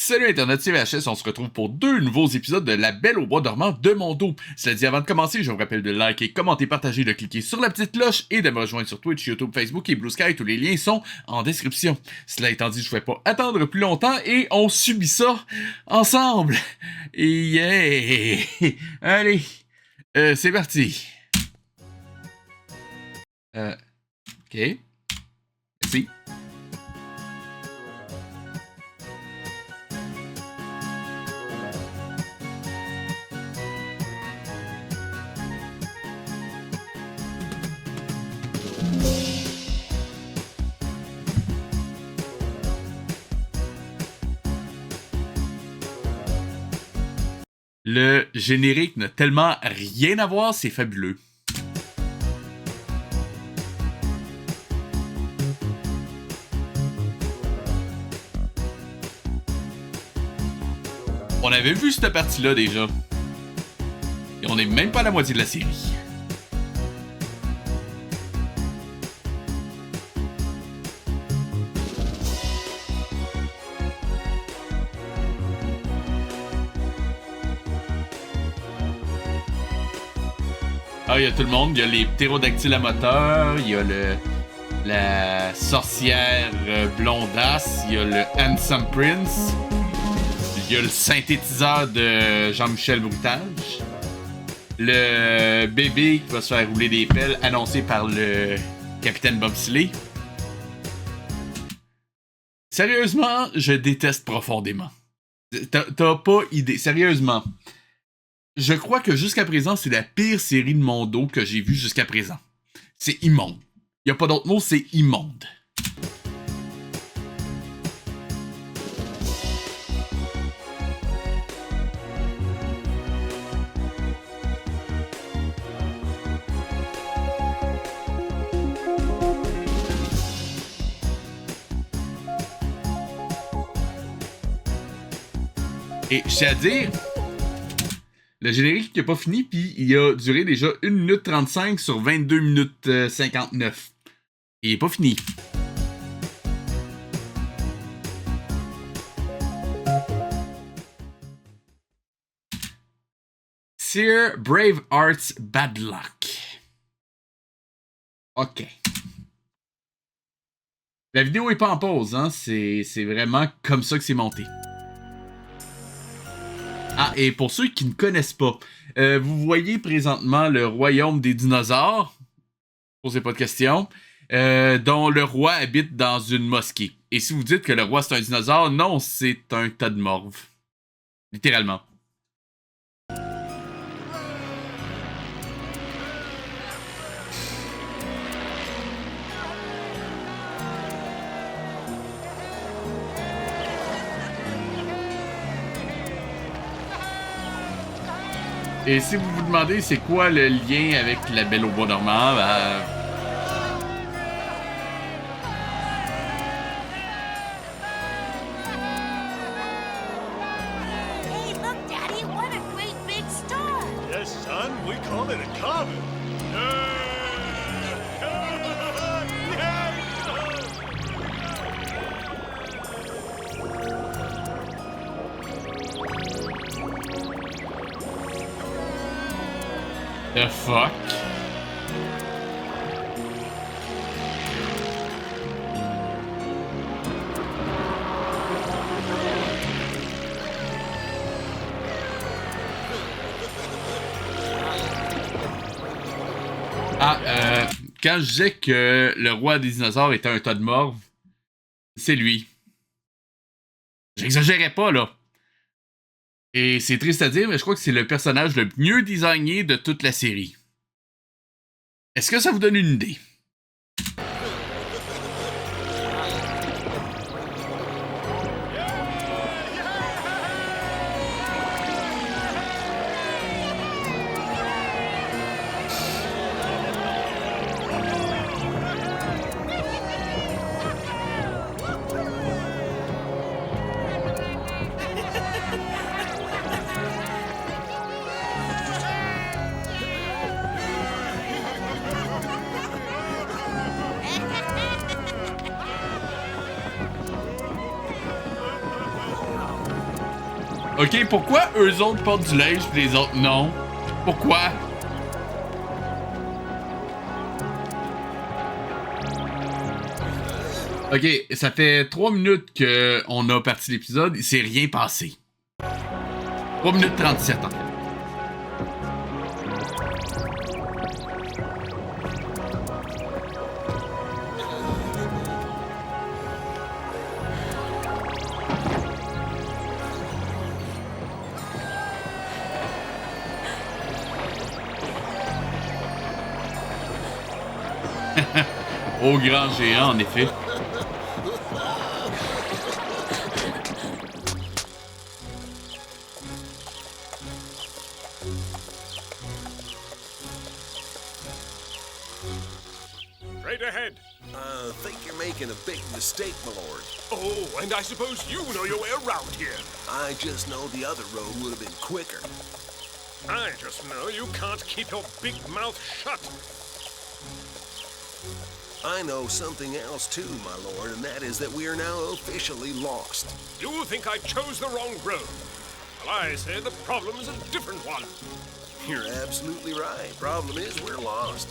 Salut Internet, c'est VHS, on se retrouve pour 2 nouveaux épisodes de La Belle au bois dormant de mon dos. Cela dit, avant de commencer, je vous rappelle de liker, commenter, partager, de cliquer sur la petite cloche et de me rejoindre sur Twitch, YouTube, Facebook et Blue Sky. Tous les liens sont en description. Cela étant dit, je ne vais pas attendre plus longtemps et on subit ça ensemble. Et yeah! Allez, c'est parti. Ok. Merci. Le générique n'a tellement rien à voir, c'est fabuleux. On avait vu cette partie-là déjà. Et on n'est même pas à la moitié de la série. Ah, il y a tout le monde. Il y a les ptérodactyles à moteur, il y a la sorcière blondasse, il y a le Handsome Prince, il y a le synthétiseur de Jean-Michel Brutage, le bébé qui va se faire rouler des pelles annoncé par le capitaine Bobsley. Sérieusement, je déteste profondément. T'as pas idée. Sérieusement. Je crois que jusqu'à présent, c'est la pire série de mon dos que j'ai vue jusqu'à présent. C'est immonde. Y a pas d'autre mot, c'est immonde. Et je tiens à dire, le générique qui n'a pas fini, puis il a duré déjà 1 minute 35 sur 22 minutes 59. Il n'est pas fini. Sir Braveheart's Bad Luck. Ok. La vidéo est pas en pause, hein. C'est vraiment comme ça que c'est monté. Ah, et pour ceux qui ne connaissent pas, vous voyez présentement le royaume des dinosaures, posez pas de questions, dont le roi habite dans une mosquée. Et si vous dites que le roi c'est un dinosaure, non, c'est un tas de morve. Littéralement. Et si vous vous demandez c'est quoi le lien avec La Belle au bois dormant, Hey, look, Daddy, what a great big star! Yes, son, we call it a comet. The fuck? Quand je disais que le roi des dinosaures était un tas de morve, c'est lui. J'exagérais pas, là. Et c'est triste à dire, mais je crois que c'est le personnage le mieux designé de toute la série. Est-ce que ça vous donne une idée? Ok, pourquoi eux autres portent du linge pis les autres non? Pourquoi? Ok, ça fait 3 minutes qu'on a parti l'épisode, il s'est rien passé. 3 minutes 37 en fait. Au grand géant, en effet. Straight ahead. Think you're making a big mistake, my lord. Oh, and I suppose you know your way around here. I just know the other road would have been quicker. I just know you can't keep your big mouth shut. I know something else too, my lord, and that is that we are now officially lost. You think I chose the wrong road. Well, I say the problem is a different one. You're absolutely right. Problem is, we're lost.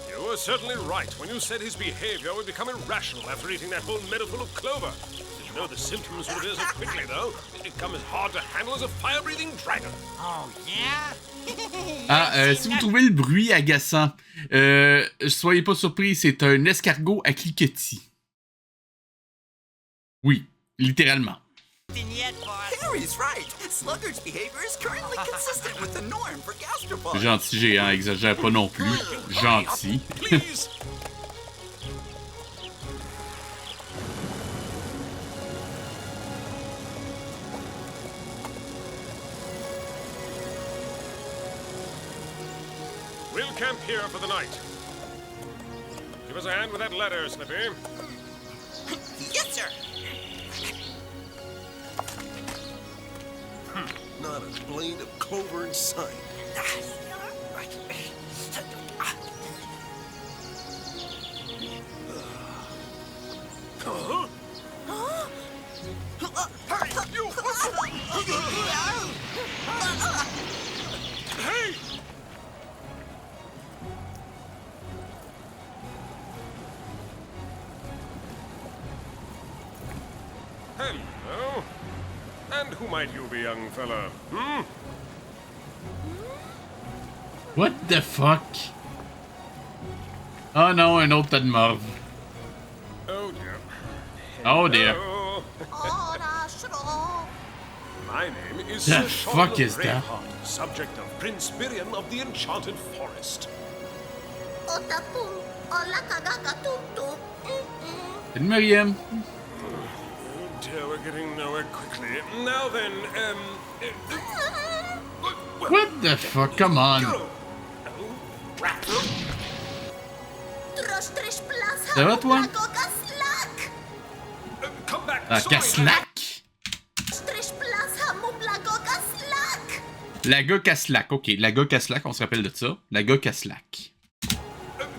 You were certainly right when you said his behavior would become irrational after eating that whole meadow full of clover. Did you know the symptoms would appear so quickly, though? It'd come as hard to handle as a fire-breathing dragon. Oh, yeah? Ah, si vous trouvez le bruit agaçant, soyez pas surpris, c'est un escargot à cliquetis. Oui, littéralement. Yet, boss. Harry's right. Sluggard's behavior is currently consistent with the norm for gastropods. Gentil géant, exagère pas non plus. Gentil. Please! We'll camp here for the night. Give us a hand with that ladder, Snippy. Yes, sir. Not a blade of clover in sight. Huh? Hurry, you! Hey! Hello. And who might you be, young fella? Hmm? What the fuck? Oh non, un autre tas de morve. Oh dear. Oh dear. Hello. My name is The Sir Sean fuck is that? Braveheart, subject of Prince Miriam of the Enchanted Forest. Salut Mariam. Oh dear, we're getting nowhere quickly. Now then, well, What the fuck? Come on. go. Oh, rat. Ça va toi? Come back. La Sorry, Caslac? La gars Caslac, ok. La gars Caslac, on se rappelle de ça. La gars Caslac.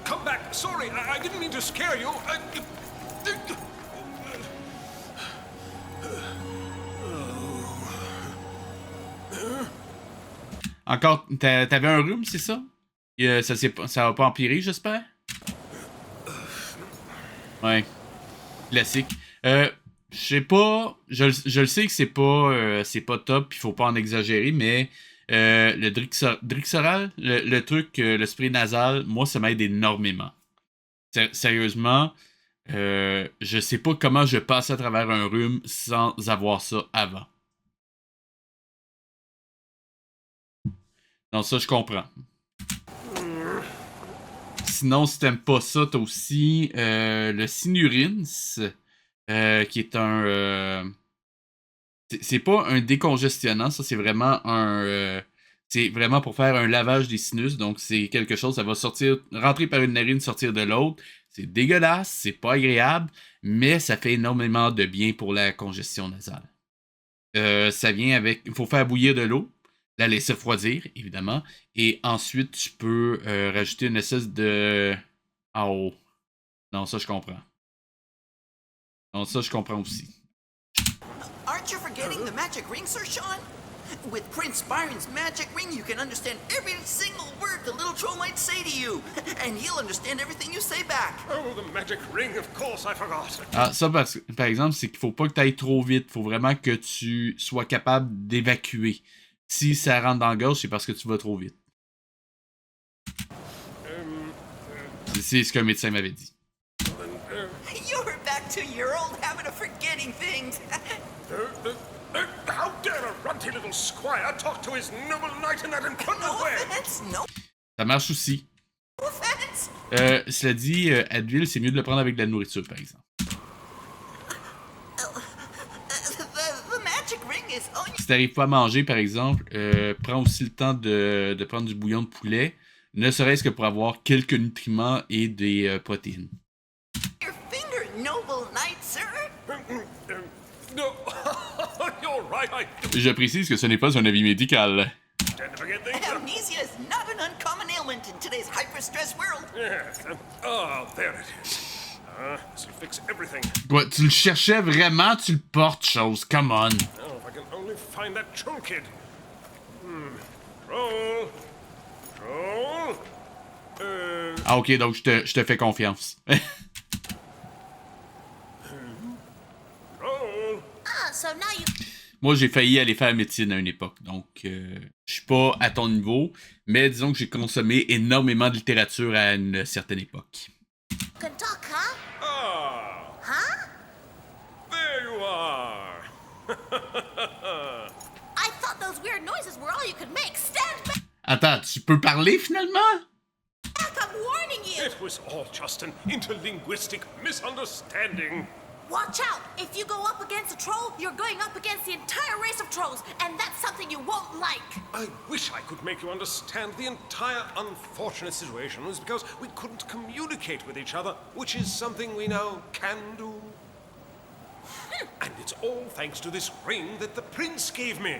Come back. Sorry, I didn't mean to scare you. Encore, t'avais un rhume, c'est ça? Ça va pas empirer, j'espère? Ouais. Classique. Je sais pas. Je le sais que c'est pas top, pis faut pas en exagérer, mais le Drixoral, le truc, le spray nasal, moi, ça m'aide énormément. Sérieusement, je sais pas comment je passe à travers un rhume sans avoir ça avant. Non, ça, je comprends. Sinon, si t'aimes pas ça, t'as aussi le Sinurins, qui est un... c'est pas un décongestionnant, ça, c'est vraiment un... c'est vraiment pour faire un lavage des sinus, donc c'est quelque chose, ça va rentrer par une narine, sortir de l'autre. C'est dégueulasse, c'est pas agréable, mais ça fait énormément de bien pour la congestion nasale. Ça vient avec... Il faut faire bouillir de l'eau, la laisser refroidir, évidemment, et ensuite, tu peux rajouter une espèce de... Oh. Non, ça, je comprends. Non, ça, je comprends aussi. Are Aren't you forgetting the magic ring, Sir Sean? With Prince Byron's magic ring, you can understand every single word the little troll might say to you. And he'll understand everything you say back. Oh, the magic ring, of course, I forgot. Ah, ça, par exemple, c'est qu'il faut pas que tu ailles trop vite. Il faut vraiment que tu sois capable d'évacuer. Si ça rentre dans la gorge, c'est parce que tu vas trop vite. C'est ce qu'un médecin m'avait dit. You're back to your old habit of forgetting things. How dare a runty little squire talk to his noble knight in that No impertinent way? offense, no Ça marche aussi. offense. Cela dit, Advil, c'est mieux de le prendre avec de la nourriture, par exemple. The magic ring is on Si t'arrives pas à manger, par exemple, prends aussi le temps de prendre du bouillon de poulet, ne serait-ce que pour avoir quelques nutriments et des protéines. your finger, noble knight, sir. No, you're right, I Je précise que ce n'est pas un avis médical. tend to forget things. Amnesia is not an uncommon ailment in today's hyper-stressed world. Yes, there it is. This will fix everything. Quoi, tu le cherchais vraiment? Tu le portes, chose. Come on. Oh, if I can only find that troll kid. Troll. Troll. Ah, ok, donc je te fais confiance. Troll. Ah, so now you. Moi, j'ai failli aller faire médecine à une époque, donc je suis pas à ton niveau, mais disons que j'ai consommé énormément de littérature à une certaine époque. Can talk, huh? Ah, Huh? there you are. I thought those weird noises were all you could make. Stand Attends, tu peux parler finalement? back, I'm warning you. It was all just an interlinguistic misunderstanding. Watch out. If you go up against a troll, you're going up against the entire race of trolls, and that's something you won't like. I wish I could make you understand the entire unfortunate situation was because we couldn't communicate with each other, which is something we now can do. And it's all thanks to this ring that the prince gave me.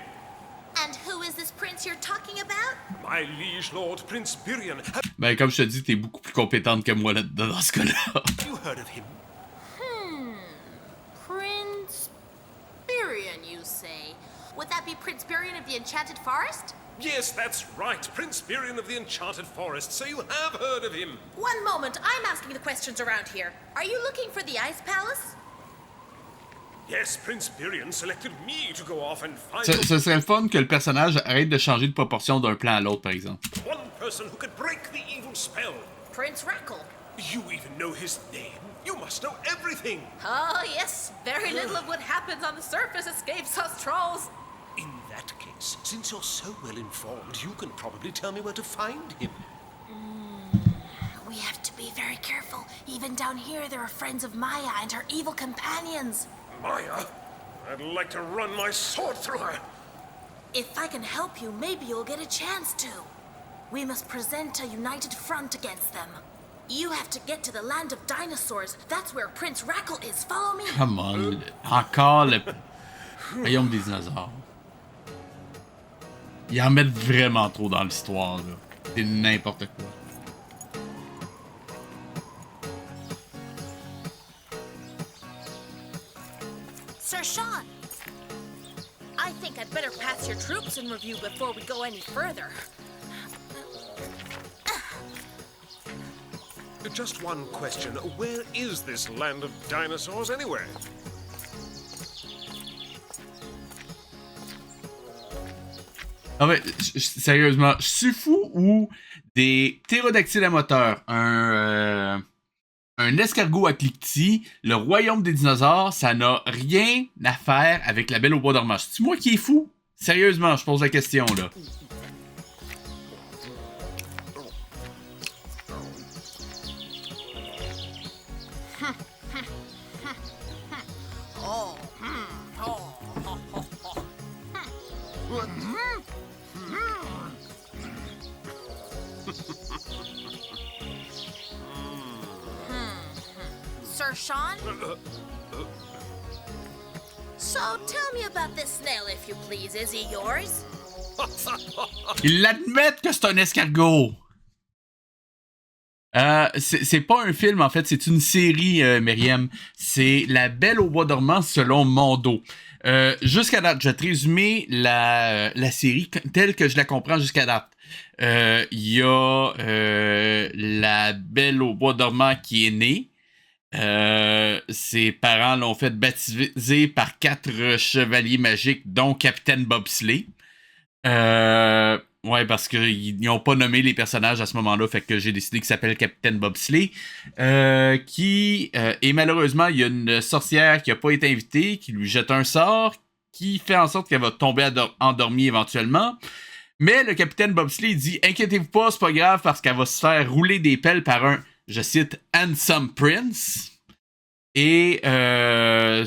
And who is this prince you're talking about? My liege lord, Prince Birion. Have Ben, comme je te dis, t'es beaucoup plus compétente que moi là-dedans dans ce cas-là. you heard of him? Prince Birion, you say? Would that be Prince Birion of the Enchanted Forest? Yes, that's right, Prince Birion of the Enchanted Forest, so you have heard of him. One moment, I'm asking the questions around here. Are you looking for the Ice Palace? Yes, Prince Birion selected me to go off and find Ce serait le fun que le personnage arrête de changer de proportion d'un plan à l'autre, par exemple. one person who could break the evil spell. Prince Rackle. You even know his name. You must know everything. Oh, yes. Very little of what happens on the surface escapes us trolls. In that case, since you're so well informed, you can probably tell me where to find him. We have to be very careful. Even down here, there are friends of Maya and her evil companions. Maya? I'd like to run my sword through her. If I can help you, maybe you'll get a chance to. We must present a united front against them. You have to get to the land of dinosaurs. That's where Prince Rackle is. Follow me. Come on. Encore le royaume des dinosaures. Ils en mettent vraiment trop dans l'histoire, là. C'est n'importe quoi. Sir Sean, I think I'd better pass your troops in review before we go any further. Just one question. Where is this land of dinosaurs anyway? Ah ouais, sérieusement, je suis fou ou des ptérodactyles à moteur, un escargot à cliquetis, le royaume des dinosaures, ça n'a rien à faire avec la Belle au bois dormant. C'est moi qui est fou? Sérieusement, je pose la question là. Sir Sean? So tell me about this snail, if you please. Is he yours? Ils l'admettent que c'est un escargot! C'est pas un film, en fait, c'est une série, Myriam. C'est La Belle au bois dormant selon Mondo. Jusqu'à date, je vais te résumer la série telle que je la comprends jusqu'à date. Il y a la Belle au bois dormant qui est née. Ses parents l'ont fait baptiser par 4 chevaliers magiques, dont Capitaine Bobsleigh. Ouais, parce qu'ils n'ont pas nommé les personnages à ce moment-là, fait que j'ai décidé qu'il s'appelle Capitaine Bobsleigh. Et malheureusement, il y a une sorcière qui n'a pas été invitée, qui lui jette un sort, qui fait en sorte qu'elle va tomber endormie éventuellement. Mais le Capitaine Bobsleigh dit « Inquiétez-vous pas, c'est pas grave, parce qu'elle va se faire rouler des pelles par un, je cite, handsome prince. » Et là,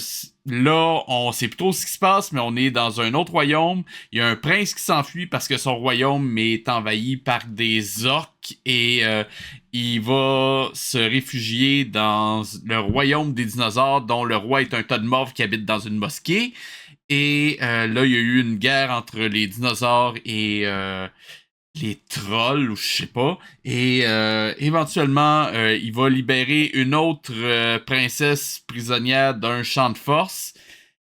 on sait plus trop ce qui se passe, mais on est dans un autre royaume. Il y a un prince qui s'enfuit parce que son royaume est envahi par des orques et il va se réfugier dans le royaume des dinosaures, dont le roi est un tas de morts qui habite dans une mosquée. Et là, il y a eu une guerre entre les dinosaures et les trolls, ou je sais pas. Et éventuellement, il va libérer une autre princesse prisonnière d'un champ de force.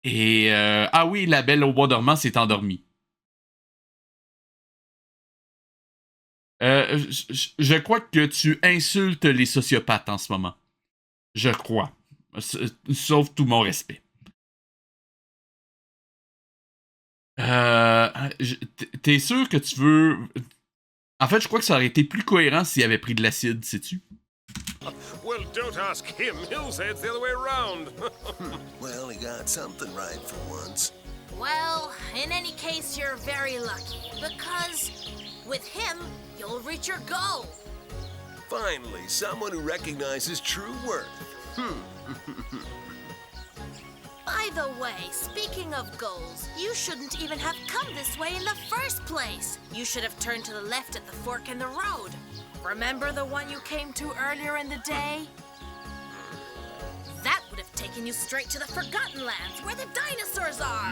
Et ah oui, la Belle au bois dormant s'est endormie. Je crois que tu insultes les sociopathes en ce moment. Je crois. Sauf tout mon respect. T'es sûr que tu veux... En fait, je crois que ça aurait été plus cohérent s'il avait pris de l'acide, sais-tu? Well, don't ask him. He'll say it's the other way around. Well, he got something right for once. Well, in any case, you're very lucky, because with him, you'll reach your goal. Finally, someone who recognizes true worth. By the way, speaking of goals, you shouldn't even have come this way in the first place. You should have turned to the left at the fork in the road. Remember the one you came to earlier in the day? That would have taken you straight to the Forgotten Lands, where the dinosaurs are.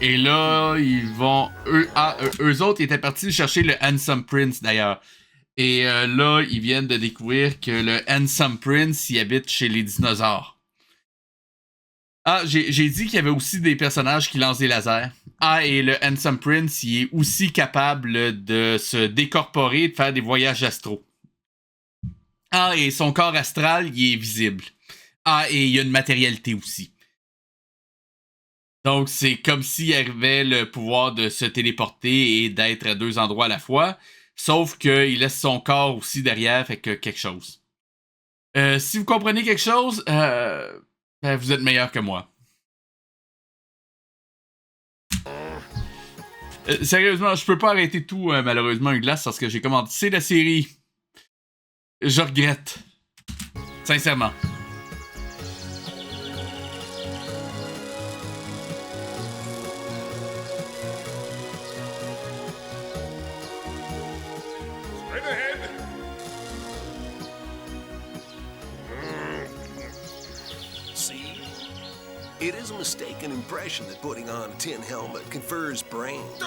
Et là, ils vont... Eux autres, ils étaient partis chercher le Handsome Prince, d'ailleurs. Et là, ils viennent de découvrir que le Handsome Prince, il habite chez les dinosaures. Ah, j'ai dit qu'il y avait aussi des personnages qui lancent des lasers. Ah, et le Handsome Prince, il est aussi capable de se décorporer, de faire des voyages astraux. Ah, et son corps astral, il est visible. Ah, et il y a une matérialité aussi. Donc, c'est comme s'il avait le pouvoir de se téléporter et d'être à 2 endroits à la fois. Sauf qu'il laisse son corps aussi derrière, fait que quelque chose. Si vous comprenez quelque chose, ben, vous êtes meilleur que moi. Sérieusement, je peux pas arrêter tout, malheureusement, une glace, parce que j'ai commencé la série. Je regrette. Sincèrement. Straight ahead. See? It is a mistaken impression that putting on a tin helmet confers brains.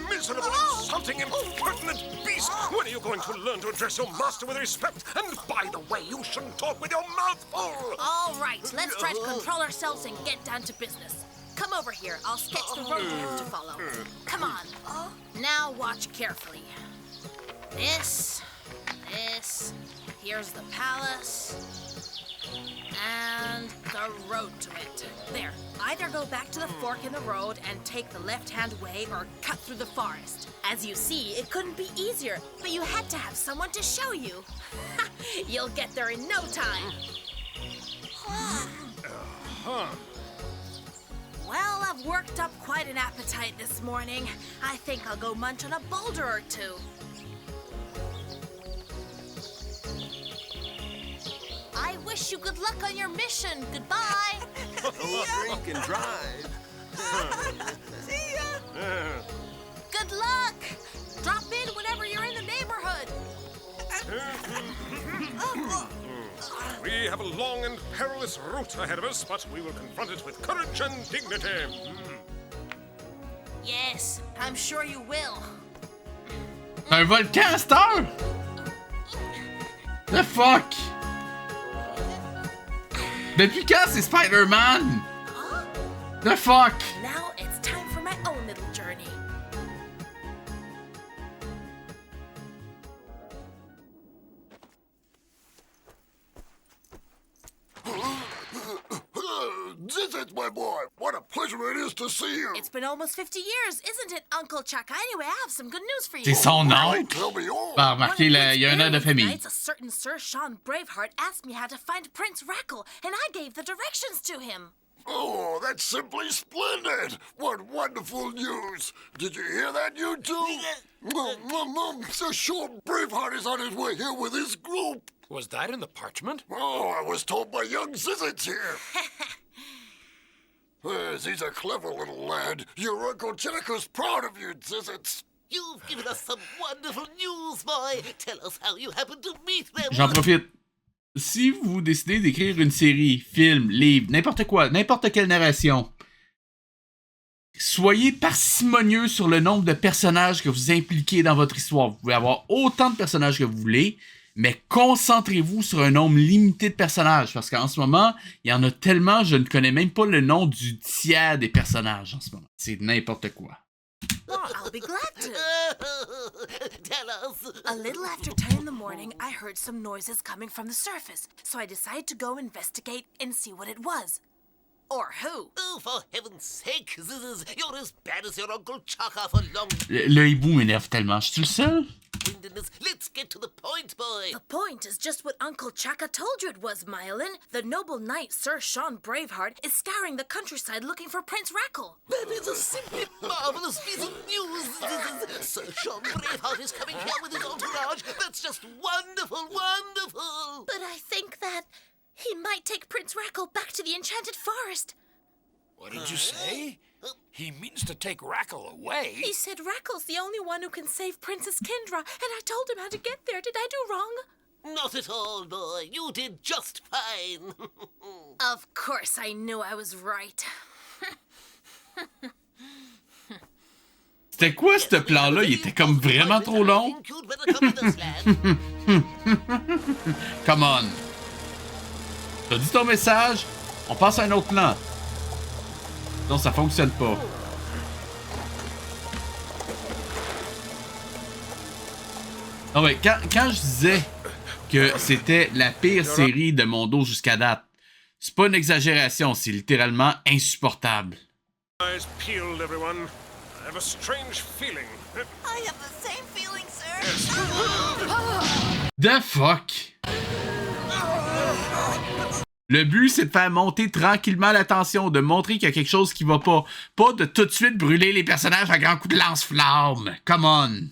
Miserable, insulting, impertinent beast! When are you going to learn to address your master with respect? And by the way, you shouldn't talk with your mouth full! All right, let's try to control ourselves and get down to business. Come over here. I'll sketch the road you have to follow. Come on. Now watch carefully. This. Here's the palace. And the road to it. There. Either go back to the fork in the road and take the left-hand way or cut through the forest. As you see, it couldn't be easier, but you had to have someone to show you. You'll get there in no time. Well, I've worked up quite an appetite this morning. I think I'll go munch on a boulder or two. I wish you good luck on your mission. Goodbye. Don't drink and drive. See ya! Good luck. Drop in whenever you're in the neighborhood. We have a long and perilous route ahead of us, but we will confront it with courage and dignity. Yes, I'm sure you will. Un volcan, cette heure? The fuck? Depuis quand c'est Spider-Man? The fuck? Now it's time for my own little journey. Zizit, my boy, what a pleasure it is to see you. It's been almost 50 years, isn't it, Uncle Chuck? Anyway, I have some good news for you. C'est son nom? Tell me all. Bah, remarquez, il y a un air de famille. Nights, a certain Sir Sean Braveheart asked me how to find Prince Rackle, and I gave the directions to him. Oh, that's simply splendid. What wonderful news. Did you hear that, you two? Sir Sean Braveheart is on his way here with his group. Was that in the parchment? Oh, I was told by young Zizits here. Yes, he's a clever little lad. Your Uncle Jack is proud of you, Zizits. You've given us some wonderful news, boy. Tell us how you happened to meet them. J'en profite. Si vous décidez d'écrire une série, film, livre, n'importe quoi, n'importe quelle narration, soyez parcimonieux sur le nombre de personnages que vous impliquez dans votre histoire. Vous pouvez avoir autant de personnages que vous voulez, mais concentrez-vous sur un nombre limité de personnages, parce qu'en ce moment, il y en a tellement, je ne connais même pas le nom du tiers des personnages en ce moment. C'est n'importe quoi. Oh, I'll be glad to. Tell us. A little after 10 in the morning, I heard some noises coming from the surface, so I decided to go investigate and see what it was. Or who. Oh, for heaven's sake, Zizzes, you're as bad as your Uncle Chaka for long Le hibou m'énerve tellement. Je suis le seul? windedness. Let's get to the point, boy. The point is just what Uncle Chaka told you it was, Myelin. The noble knight Sir Sean Braveheart is scouring the countryside looking for Prince Rackle. That is a simply marvelous piece of news, Zizzes. Sir Sean Braveheart is coming here with his entourage. That's just wonderful, wonderful. But I think that he might take Prince Rackle back to the Enchanted Forest. What did you say? He means to take Rackle away. He said Rackle's the only one who can save Princess Kendra, and I told him how to get there. Did I do wrong? Not at all, boy. You did just fine. Of course I knew I was right. C'était quoi ce plan-là? Il était comme vraiment trop long. You'd better come with us, lad. Come on. T'as dit ton message? On passe à un autre plan. Non, ça fonctionne pas. Non, mais quand je disais que c'était la pire série de mon dos jusqu'à date, c'est pas une exagération, c'est littéralement insupportable. Eyes peeled, everyone. I have a strange feeling. I have the same feeling, sir. The fuck? Le but, c'est de faire monter tranquillement la tension, de montrer qu'il y a quelque chose qui va pas. Pas de tout de suite brûler les personnages à grands coups de lance-flamme. Come on!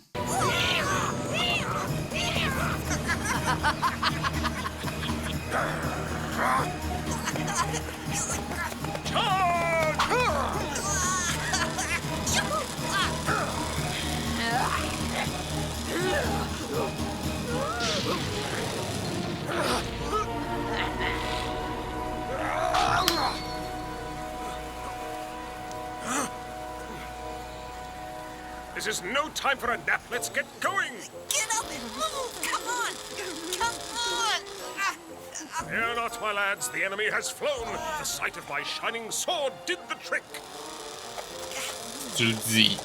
This is no time for a nap. Let's get going. Get up and move. Come on. Come on. Fear not, my lads. The enemy has flown. The sight of my shining sword did the trick. Tu le dis.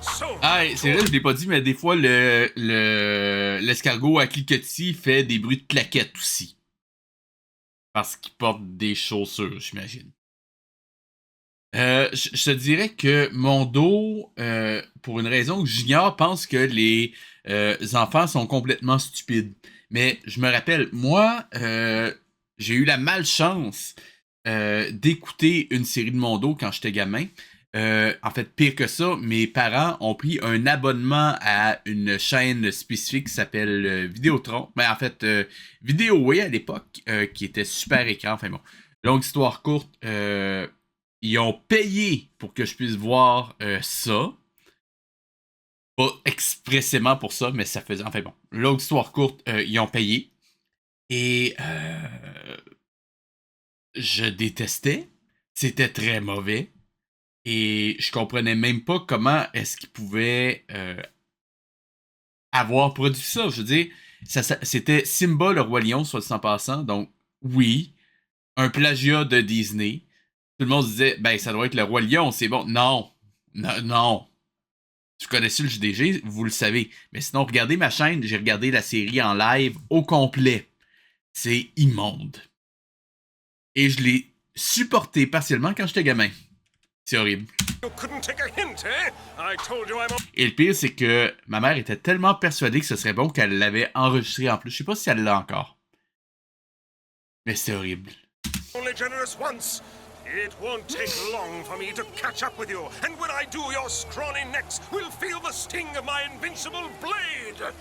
So, Ah, c'est vrai, je l'ai pas dit, mais des fois, l'escargot à cliquetis fait des bruits de claquettes aussi. Parce qu'il porte des chaussures, j'imagine. Je te dirais que mon dos, pour une raison que j'ignore, pense que les enfants sont complètement stupides. Mais je me rappelle, moi, j'ai eu la malchance d'écouter une série de mon dos quand j'étais gamin. En fait, pire que ça, mes parents ont pris un abonnement à une chaîne spécifique qui s'appelle Vidéotron. Mais en fait, Vidéoway à l'époque, qui était super écran. Enfin bon, longue histoire courte, ils ont payé pour que je puisse voir ça. Pas expressément pour ça, mais ça faisait... Enfin bon, longue histoire courte, ils ont payé. Et je détestais. C'était très mauvais. Et je comprenais même pas comment est-ce qu'ils pouvaient avoir produit ça. Je veux dire, c'était Simba le Roi Lion, soit dit en passant. Donc, oui, un plagiat de Disney. Tout le monde se disait, ben, ça doit être le Roi Lion, c'est bon. Non. Non. Tu connaissez le JDG, vous le savez. Mais sinon, regardez ma chaîne, j'ai regardé la série en live au complet. C'est immonde. Et je l'ai supporté partiellement quand j'étais gamin. C'est horrible. Et le pire, c'est que ma mère était tellement persuadée que ce serait bon qu'elle l'avait enregistré en plus. Je sais pas si elle l'a encore. Mais c'est horrible. Only generous once. It won't take long for me to catch up with you, and when I do, your scrawny necks will feel the sting of my invincible blade.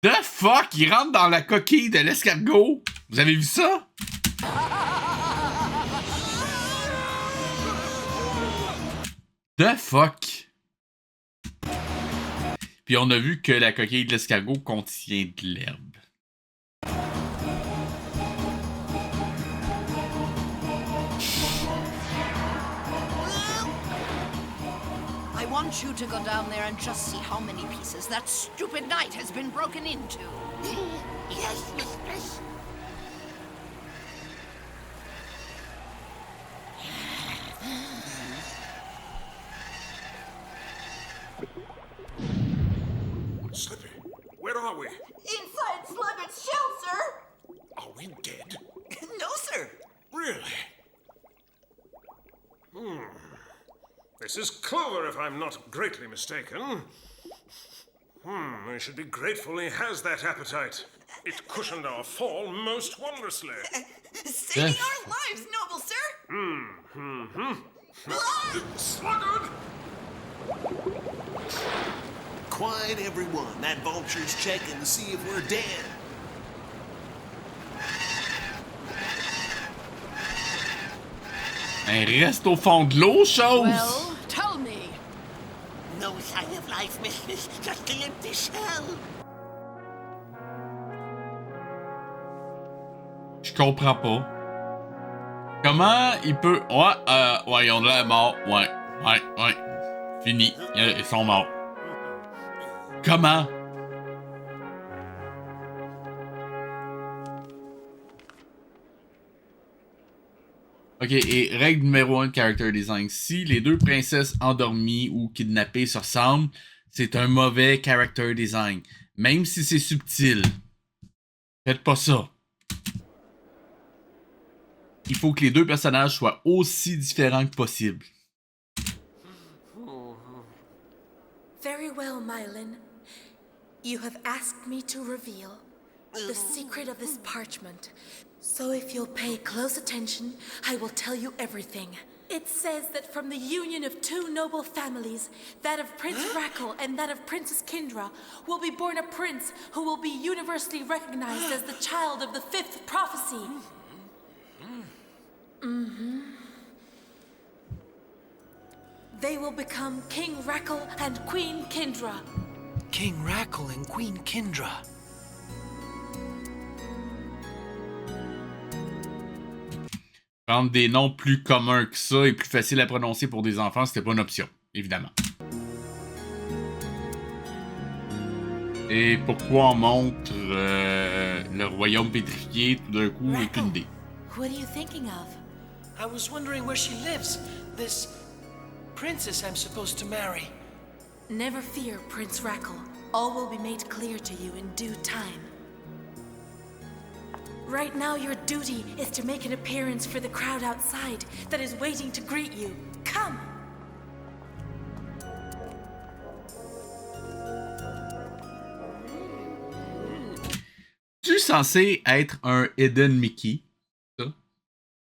The fuck? Il rentre dans la coquille de l'escargot. Vous avez vu ça? The fuck? Puis on a vu que la coquille de l'escargot contient de l'herbe. I want you to go down there and just see how many pieces that stupid knight has been broken into. Yes, mistress. Slippy, where are we? Inside Sluggett's shell, sir. Are we dead? No, sir. Really? This is Clover, if I'm not greatly mistaken. We should be grateful he has that appetite. It cushioned our fall most wondrously. Saving our lives, noble sir. Sluggard! Quiet, everyone. That vulture's checking to see if we're dead. Elle reste au fond de l'eau, chose! Well, tell me. No sign of life, mistress. Just the empty shell. Je comprends pas. Comment il peut... Ouais, ils ont de l'air morts. Ouais. Fini. Ils sont morts. Comment? Ok, et règle numéro 1 de character design. Si les deux princesses endormies ou kidnappées se ressemblent, c'est un mauvais character design. Même si c'est subtil. Faites pas ça. Il faut que les deux personnages soient aussi différents que possible. Very well, Mylin. You have asked me to reveal the secret of this parchment. So if you'll pay close attention, I will tell you everything. It says that from the union of two noble families, that of Prince Rackle and that of Princess Kindra, will be born a prince who will be universally recognized as the child of the fifth prophecy. They will become King Rackle and Queen Kindra. King Rackle and Queen Kindra. Prendre des noms plus communs que ça et plus faciles à prononcer pour des enfants, c'était pas une option, évidemment. Et pourquoi on montre le royaume pétrifié tout d'un coup, aucune idée. What are you thinking of? I was wondering where she lives. This princess I'm supposed to marry. Never fear, Prince Rackle. All will be made clear to you in due time. Right now, your duty is to make an appearance for the crowd outside that is waiting to greet you. Come! Tu es censé être un Hidden Mickey, ça?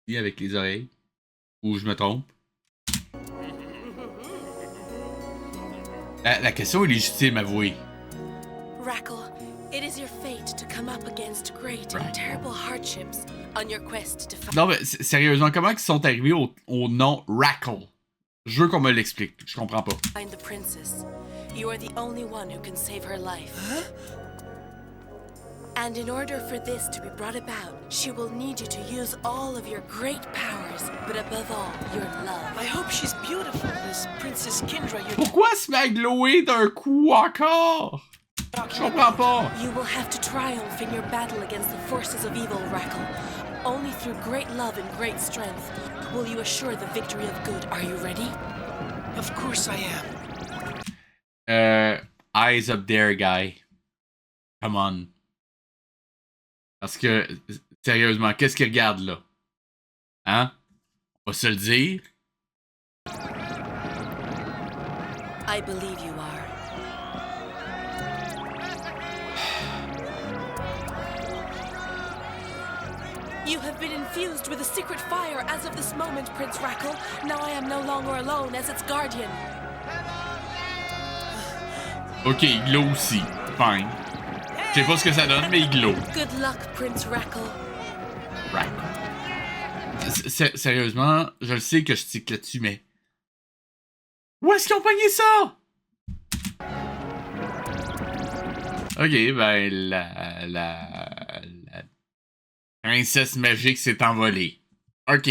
Oui, avec les oreilles. Ou je me trompe? La question est légitime, avouez. Rackle, It is your fate to come up against great and terrible hardships on your quest to find... Non, mais sérieusement, comment ils sont arrivés au nom Rackle? Je veux qu'on me l'explique. Je comprends pas. Find the princess. You are the only one who can save her life. Huh? And in order for this to be brought about, she will need you to use all of your great powers, but above all, your love. I hope she's beautiful, this Princess Kindra. Pourquoi se met à glower d'un coup encore? Je comprends pas. You will have to triumph in your battle against the forces of evil, Rackle. Only through great love and great strength will you assure the victory of good. Are you ready? Of course I am. Eyes up there, guy. Come on. Parce que, sérieusement, qu'est-ce qu'il regarde là? Hein? On va se le dire. I believe you are. You have been infused with a secret fire as of this moment, Prince Rackle. Now I am no longer alone as its guardian. Ok, il glow aussi. Fine. Je sais pas ce que ça donne, mais il glow. Good luck, Prince Rackle. Sérieusement, je le sais que je tique là-dessus, mais... Où est-ce qu'ils ont pogné ça? Ok, ben, la princesse magique s'est envolée. Ok.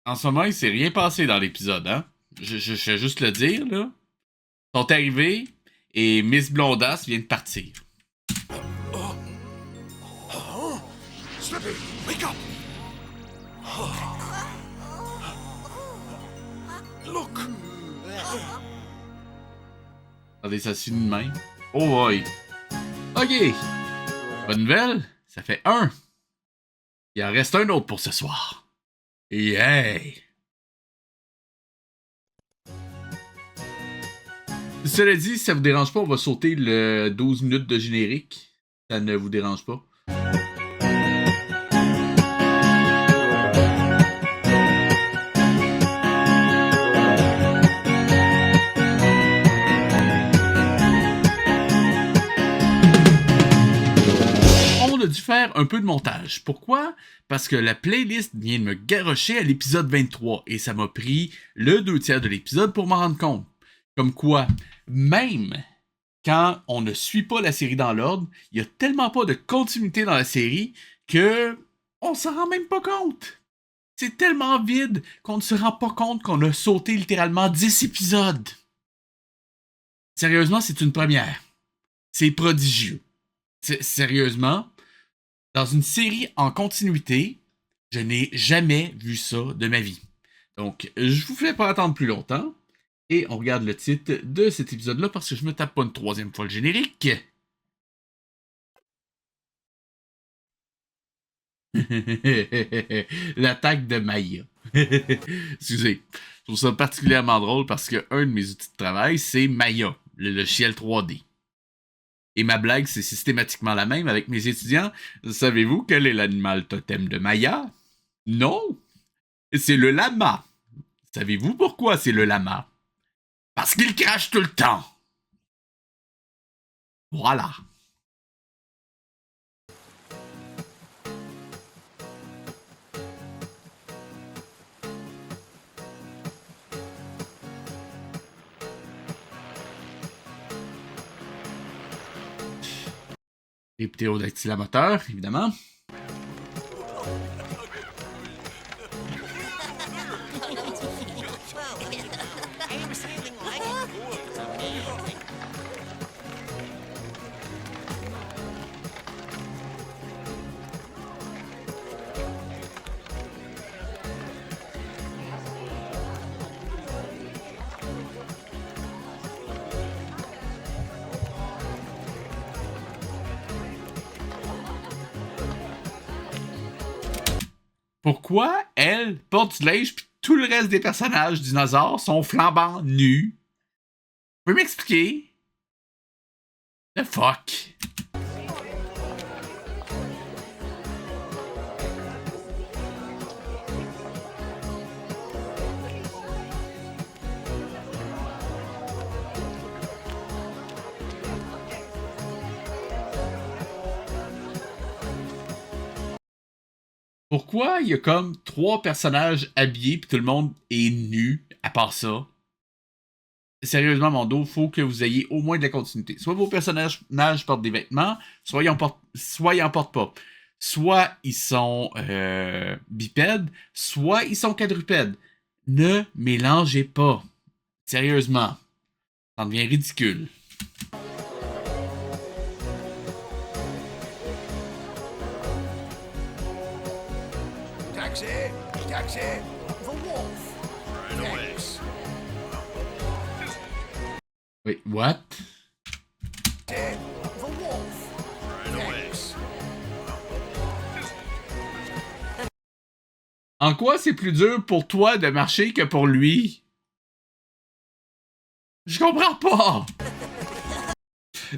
En ce moment, il s'est rien passé dans l'épisode, hein? Je vais juste le dire, là. Ils sont arrivés et Miss Blondass vient de partir. Slippy, wake up! Look! Attendez, ça suit de même. Oh boy! Ok! Bonne nouvelle, ça fait 1. Il en reste un autre pour ce soir. Yay! Cela dit, si ça vous dérange pas, on va sauter le 12 minutes de générique. Ça ne vous dérange pas? On a dû faire un peu de montage. Pourquoi? Parce que la playlist vient de me garrocher à l'épisode 23 et ça m'a pris le 2/3 de l'épisode pour m'en rendre compte. Comme quoi, même quand on ne suit pas la série dans l'ordre, il n'y a tellement pas de continuité dans la série que on s'en rend même pas compte. C'est tellement vide qu'on ne se rend pas compte qu'on a sauté littéralement 10 épisodes. Sérieusement, c'est une première. C'est prodigieux. Sérieusement, dans une série en continuité, je n'ai jamais vu ça de ma vie. Donc, je vous fais pas attendre plus longtemps. Et on regarde le titre de cet épisode-là parce que je me tape pas une 3e fois le générique. L'attaque de Maya. Excusez. Je trouve ça particulièrement drôle parce que un de mes outils de travail, c'est Maya, le logiciel 3D. Et ma blague, c'est systématiquement la même avec mes étudiants. Savez-vous quel est l'animal totem de Maya? Non! C'est le lama. Savez-vous pourquoi c'est le lama? Parce qu'il crache tout le temps. Voilà. Les ptérodactyles moteurs, évidemment. Pourquoi elle porte du linge puis tout le reste des personnages dinosaures sont flambants nus? Vous pouvez m'expliquer? The fuck? « 1, Pourquoi il y a comme 3 personnages habillés puis tout le monde est nu, à part ça? Sérieusement, Mondo, faut que vous ayez au moins de la continuité. Soit vos personnages portent des vêtements, soit ils en portent pas. Soit ils sont bipèdes, soit ils sont quadrupèdes. Ne mélangez pas. Sérieusement. Ça devient ridicule. Taxi! Taxi! The wolf! Right away. Wait, what? The wolf! Right away. En quoi c'est plus dur pour toi de marcher que pour lui? Je comprends pas!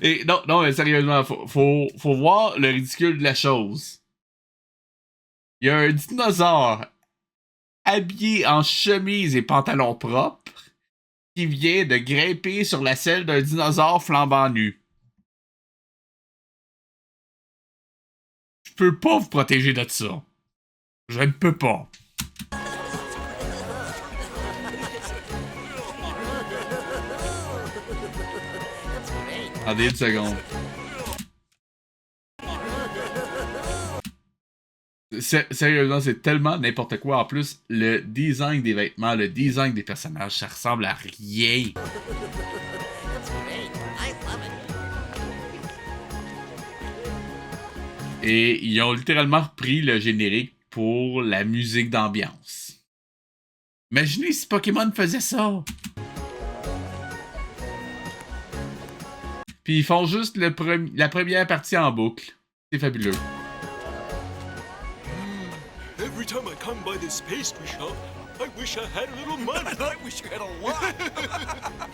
Et non, mais sérieusement, faut voir le ridicule de la chose. Il y a un dinosaure habillé en chemise et pantalon propre qui vient de grimper sur la selle d'un dinosaure flambant nu. Je peux pas vous protéger de ça. Je ne peux pas. Attendez une seconde. Sérieusement, c'est tellement n'importe quoi. En plus, le design des vêtements, le design des personnages, ça ressemble à rien. Et ils ont littéralement repris le générique pour la musique d'ambiance. Imaginez si Pokémon faisait ça! Puis ils font juste la première partie en boucle. C'est fabuleux. Every time I come by this pastry shop, I wish I had a little money. I wish you had a lot.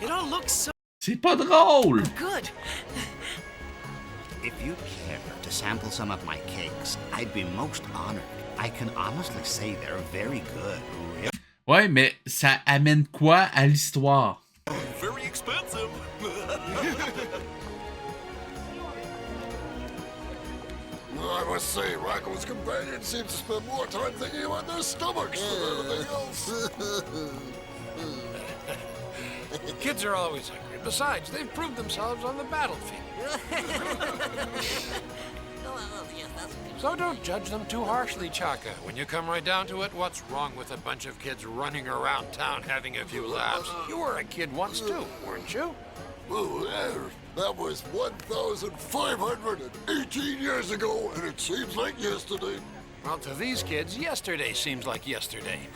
It all looks so C'est pas drôle! good. If you'd care to sample some of my cakes, I'd be most honored. I can honestly say they're very good. Ouais, mais ça amène quoi à l'histoire? Very expensive. I must say, Racco's companion seems to spend more time thinking about their stomachs than anything else. Kids are always hungry. Besides, they've proved themselves on the battlefield. So don't judge them too harshly, Chaka. When you come right down to it, what's wrong with a bunch of kids running around town having a few laughs? You were a kid once too, weren't you? Oh, yeah, that was 1,518 years ago, and it seems like yesterday. Well, to these kids, yesterday seems like yesterday.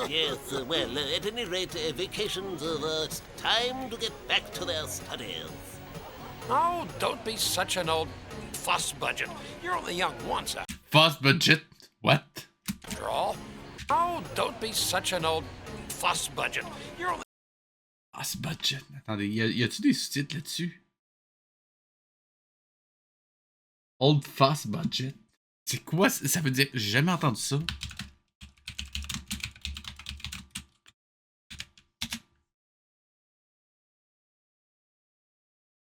Yes, well, at any rate, vacations over. It's time to get back to their studies. Oh, don't be such an old fuss budget. You're only young once Fuss budget? What? after all. Oh, don't be such an old fuss budget. You're only... Fuss budget. Attendez, y a-tu des sous-titres là-dessus? Old fuss budget. C'est quoi? Ça veut dire... J'ai jamais entendu ça.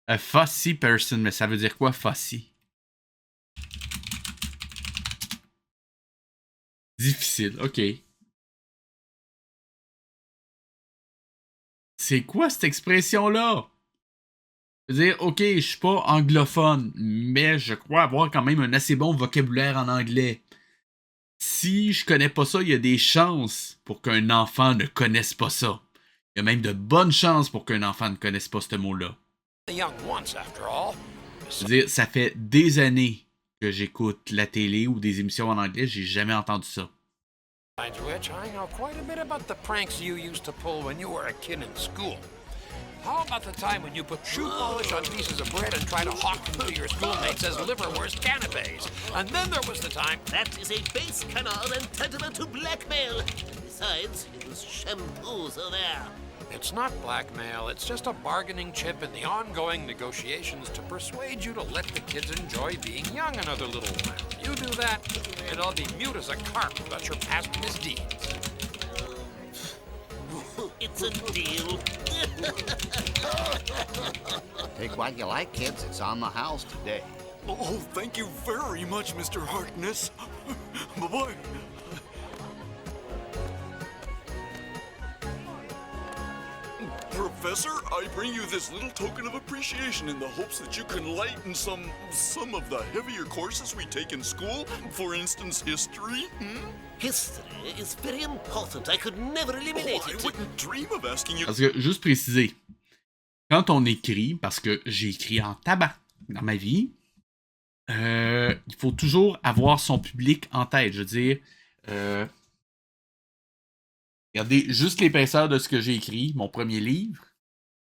A fussy person, mais ça veut dire quoi, fussy? Difficile, ok. C'est quoi cette expression-là? Je veux dire, ok, je suis pas anglophone, mais je crois avoir quand même un assez bon vocabulaire en anglais. Si je connais pas ça, il y a des chances pour qu'un enfant ne connaisse pas ça. Il y a même de bonnes chances pour qu'un enfant ne connaisse pas ce mot-là. young once after all. Je veux dire, ça fait des années que j'écoute la télé ou des émissions en anglais, j'ai jamais entendu ça. Besides which, I know quite a bit about the pranks you used to pull when you were a kid in school. How about the time when you put shoe polish on pieces of bread and tried to hawk them to your schoolmates as liverwurst canapes? And then there was the time... That is a base canard and tantamount to blackmail. Besides, it was shampoo, so there. It's not blackmail, it's just a bargaining chip in the ongoing negotiations to persuade you to let the kids enjoy being young another little while. You do that, and I'll be mute as a carp about your past misdeeds. It's a deal. Take what you like, kids. It's on the house today. Oh, thank you very much, Mr. Harkness. Bye-bye. Professor, I bring you this little token of appreciation in the hopes that you can lighten some of the heavier courses we take in school. For instance, history. History is very important. I could never eliminate I it. wouldn't dream of asking you. Parce que, juste préciser, quand on écrit, parce que j'ai écrit en tabac dans ma vie, il faut toujours avoir son public en tête. Je veux dire, regardez juste l'épaisseur de ce que j'ai écrit, mon premier livre.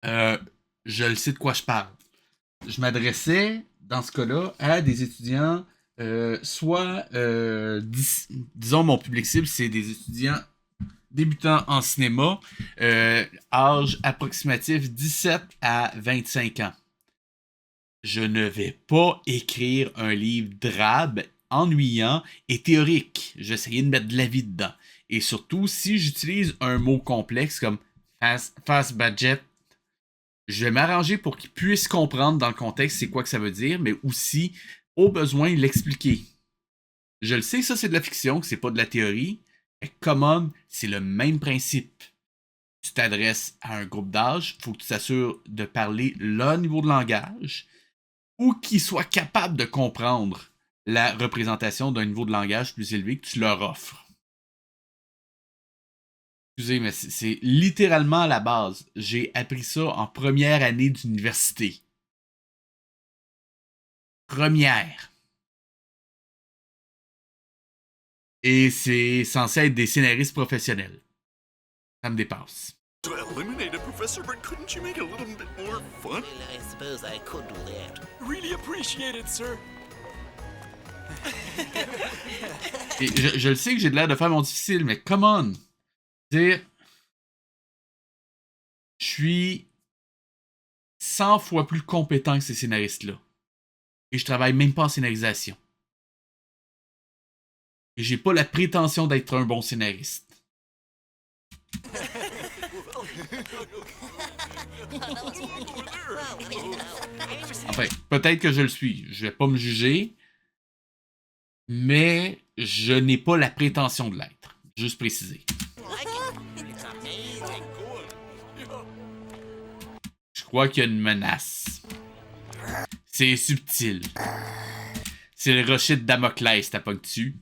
Je le sais de quoi je parle. Je m'adressais, dans ce cas-là, à des étudiants, disons mon public cible, c'est des étudiants débutants en cinéma, âge approximatif 17 à 25 ans. Je ne vais pas écrire un livre drabe, ennuyant et théorique. J'essayais de mettre de la vie dedans. Et surtout, si j'utilise un mot complexe comme fast budget, je vais m'arranger pour qu'ils puissent comprendre dans le contexte c'est quoi que ça veut dire, mais aussi, au besoin, l'expliquer. Je le sais, ça c'est de la fiction, que c'est pas de la théorie. Mais come on, c'est le même principe. Tu t'adresses à un groupe d'âge, il faut que tu t'assures de parler leur niveau de langage, ou qu'ils soient capables de comprendre la représentation d'un niveau de langage plus élevé que tu leur offres. Excusez, mais c'est littéralement la base. J'ai appris ça en première année d'université. Première. Et c'est censé être des scénaristes professionnels. Ça me dépasse. To eliminate it, Professor, but couldn't you make it a little bit more fun? Well, I suppose I could do that. Really appreciate it, sir. Et je le sais que j'ai de l'air de faire mon difficile, mais come on! Je suis 100 fois plus compétent que ces scénaristes-là. Et je travaille même pas en scénarisation. Et j'ai pas la prétention d'être un bon scénariste. Enfin, peut-être que je le suis. Je vais pas me juger. Mais je n'ai pas la prétention de l'être. Juste préciser. Je crois qu'il y a une menace. C'est subtil. C'est le rocher de Damoclès, t'as pas dessus.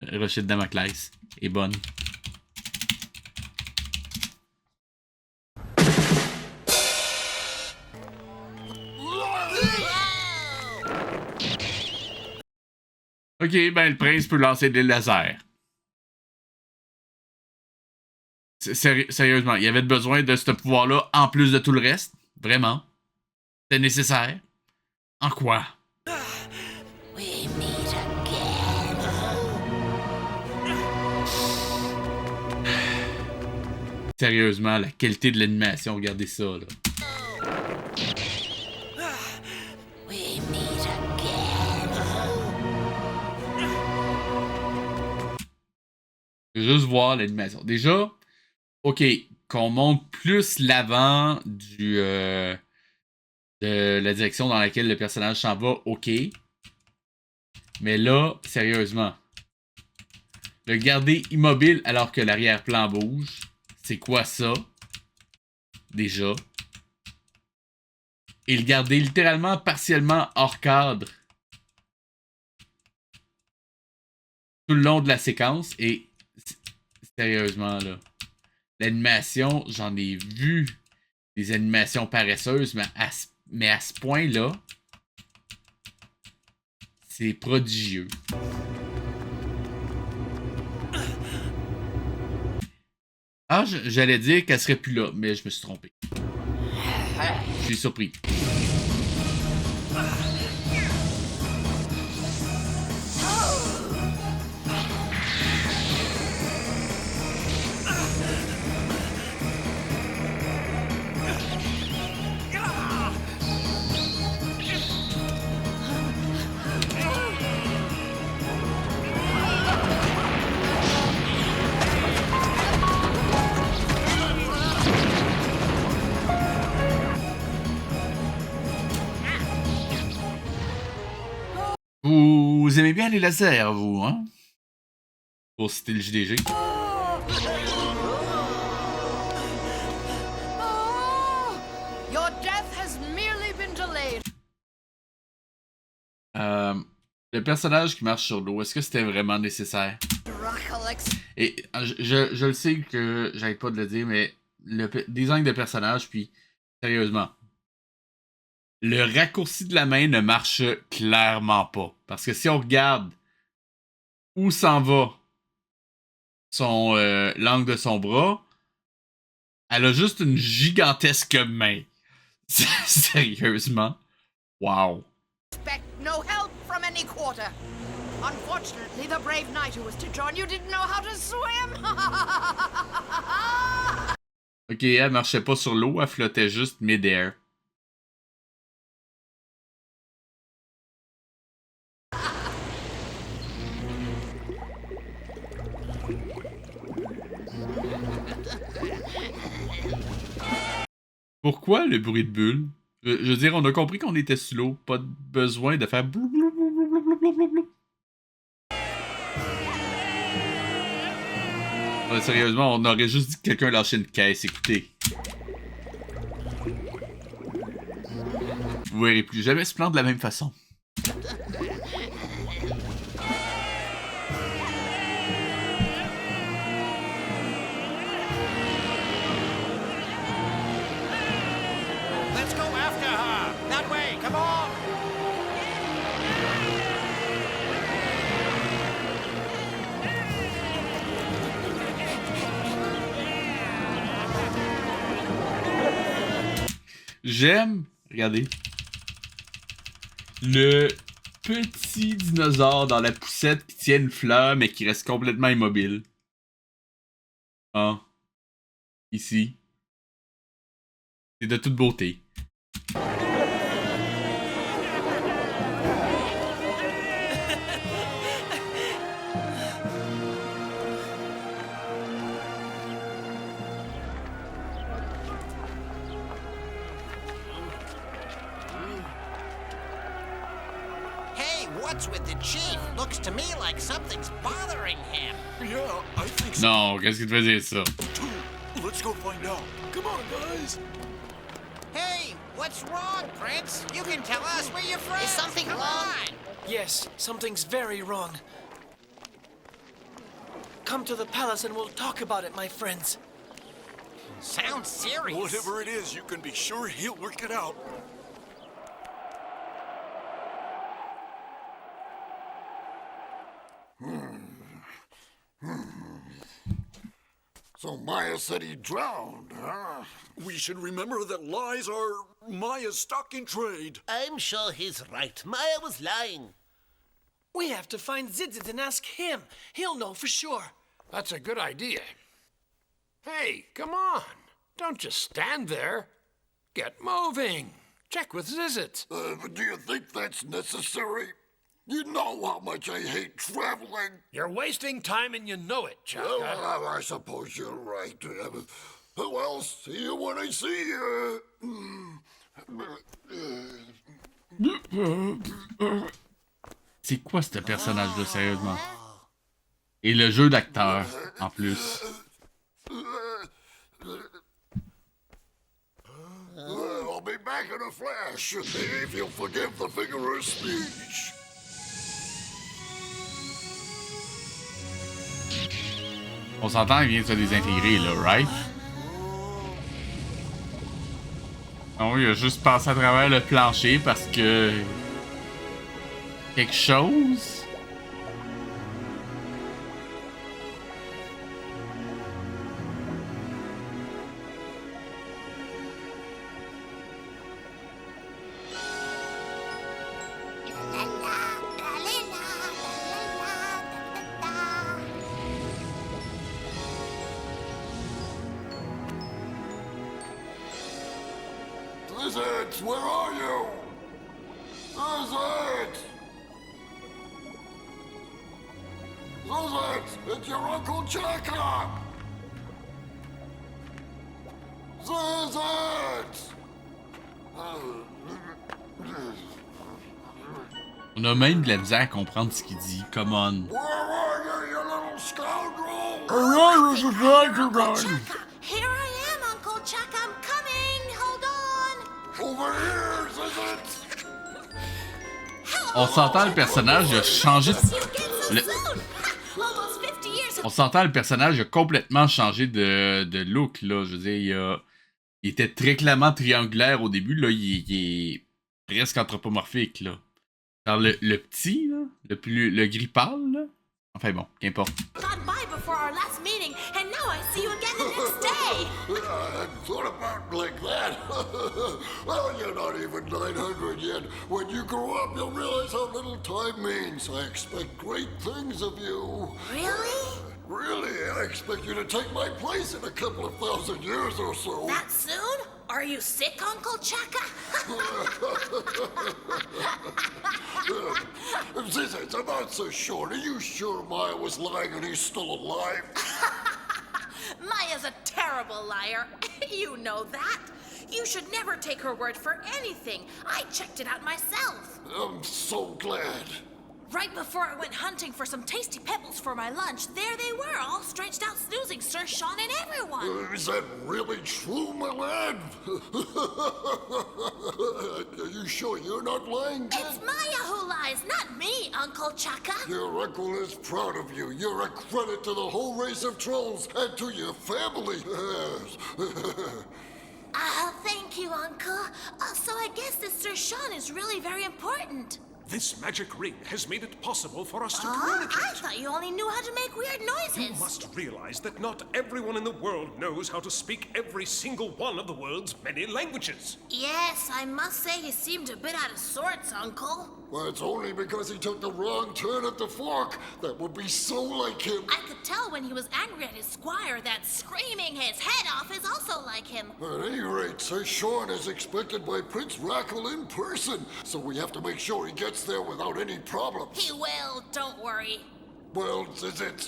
Le rocher de Damoclès est bonne. Ok, ben le prince peut lancer des lasers. Sérieusement, il y avait besoin de ce pouvoir-là en plus de tout le reste? Vraiment? C'est nécessaire? En quoi? We meet again. Sérieusement, la qualité de l'animation, regardez ça, là. We meet again. Juste voir l'animation. Déjà, ok, qu'on monte plus l'avant de la direction dans laquelle le personnage s'en va, ok. Mais là, sérieusement, le garder immobile alors que l'arrière-plan bouge, c'est quoi ça? Déjà. Et le garder littéralement partiellement hors cadre tout le long de la séquence. Et sérieusement, là, l'animation, j'en ai vu des animations paresseuses, mais à ce point-là, c'est prodigieux. Ah, j'allais dire qu'elle serait plus là, mais je me suis trompé. Je suis surpris. Vous vous aimez bien les lasers, vous, hein? Pour citer le JDG. Your death has merely been delayed. Le personnage qui marche sur l'eau, est-ce que c'était vraiment nécessaire? Et je le sais que j'arrête pas de le dire, mais le design de personnage, puis sérieusement, le raccourci de la main ne marche clairement pas. Parce que si on regarde où s'en va l'angle de son bras, elle a juste une gigantesque main. Sérieusement. Wow. Expect no help from any quarter. Unfortunately, the brave knight who was to join you didn't know how to swim. Ok, elle marchait pas sur l'eau, elle flottait juste mid-air. Pourquoi le bruit de bulle? Je veux dire, on a compris qu'on était sous l'eau. Pas de besoin de faire blou blou blou blou blou blou blou blou. Ouais, sérieusement, on aurait juste dit que quelqu'un lâchait une caisse. Écoutez. Vous verrez plus jamais se plaindre de la même façon. Let's go after her. That way, come on. J'aime, regardez, le petit dinosaure dans la poussette qui tient une fleur mais qui reste complètement immobile. Ah, ici. C'est de toute beauté. Hey, what's with the chief? Looks to me like something's bothering him. Yeah, I think so. Non, qu'est-ce qui te faisait ça? Let's go find out. Come on, guys. Hey, what's wrong, Prince? You can tell us. We're your friends. Is something Come wrong? on. Yes, something's very wrong. Come to the palace and we'll talk about it, my friends. Sounds serious. Whatever it is, you can be sure he'll work it out. So Maya said he drowned, huh? We should remember that lies are Maya's stock in trade. I'm sure he's right. Maya was lying. We have to find Zidzit and ask him. He'll know for sure. That's a good idea. Hey, come on. Don't just stand there. Get moving. Check with Zizzit. But do you think that's necessary? You know how much I hate traveling. You're wasting time and you know it, Chaka. Well, I suppose you're right. Well, see you when I see you. C'est quoi ce personnage-là, sérieusement? Et le jeu d'acteur, en plus. I'll be back in a flash, if you'll forgive the figure of speech. On s'entend, il vient de se désintégrer, là, right? Non, il a juste passé à travers le plancher parce que... quelque chose? Zizzit, where are you? Zizzit! Zizzit, it's your Uncle Chaka! Zizzit! On a même de la misère à comprendre ce qu'il dit. Come on. Where are you, you little scoundrel? Here I am, Uncle Chuck. I'm coming. Hold on. Over here, Zizzit! On s'entend, le personnage a changé de... Almost 50 years On s'entend, le personnage a complètement changé de look, là. Je veux dire, il était très clairement triangulaire au début. Là, il est presque anthropomorphique, là. Alors, le petit, là, le gris pâle, là. Enfin bon, qu'importe. gone by before our last meeting, and now I see you again the next day. I hadn't thought about it like that. Well, you're not even 900 yet. When you grow up, you'll realize how little time means. I expect great things of you. Really? Really, I expect you to take my place in a couple of thousand years or so. That soon? Are you sick, Uncle Chaka? Zizzit, I'm not so sure. Are you sure Maya was lying and he's still alive? Maya's a terrible liar. You know that. You should never take her word for anything. I checked it out myself. I'm so glad. Right before I went hunting for some tasty pebbles for my lunch, there they were, all stretched out snoozing Sir Sean and everyone. Is that really true, my lad? Are you sure you're not lying? It's Maya who lies, not me, Uncle Chaka. Your uncle is proud of you. You're a credit to the whole race of trolls and to your family. Thank you, Uncle. So I guess this Sir Sean is really very important. This magic ring has made it possible for us to I communicate. thought you only knew how to make weird noises. You must realize that not everyone in the world knows how to speak every single one of the world's many languages. Yes, I must say he seemed a bit out of sorts, Uncle. Well, it's only because he took the wrong turn at the fork. That would be so like him. I could tell when he was angry at his squire that screaming his head off is also like him. At any rate, Sir Sean is expected by Prince Rackle in person, so we have to make sure he gets there without any problems. He will, don't worry. Well,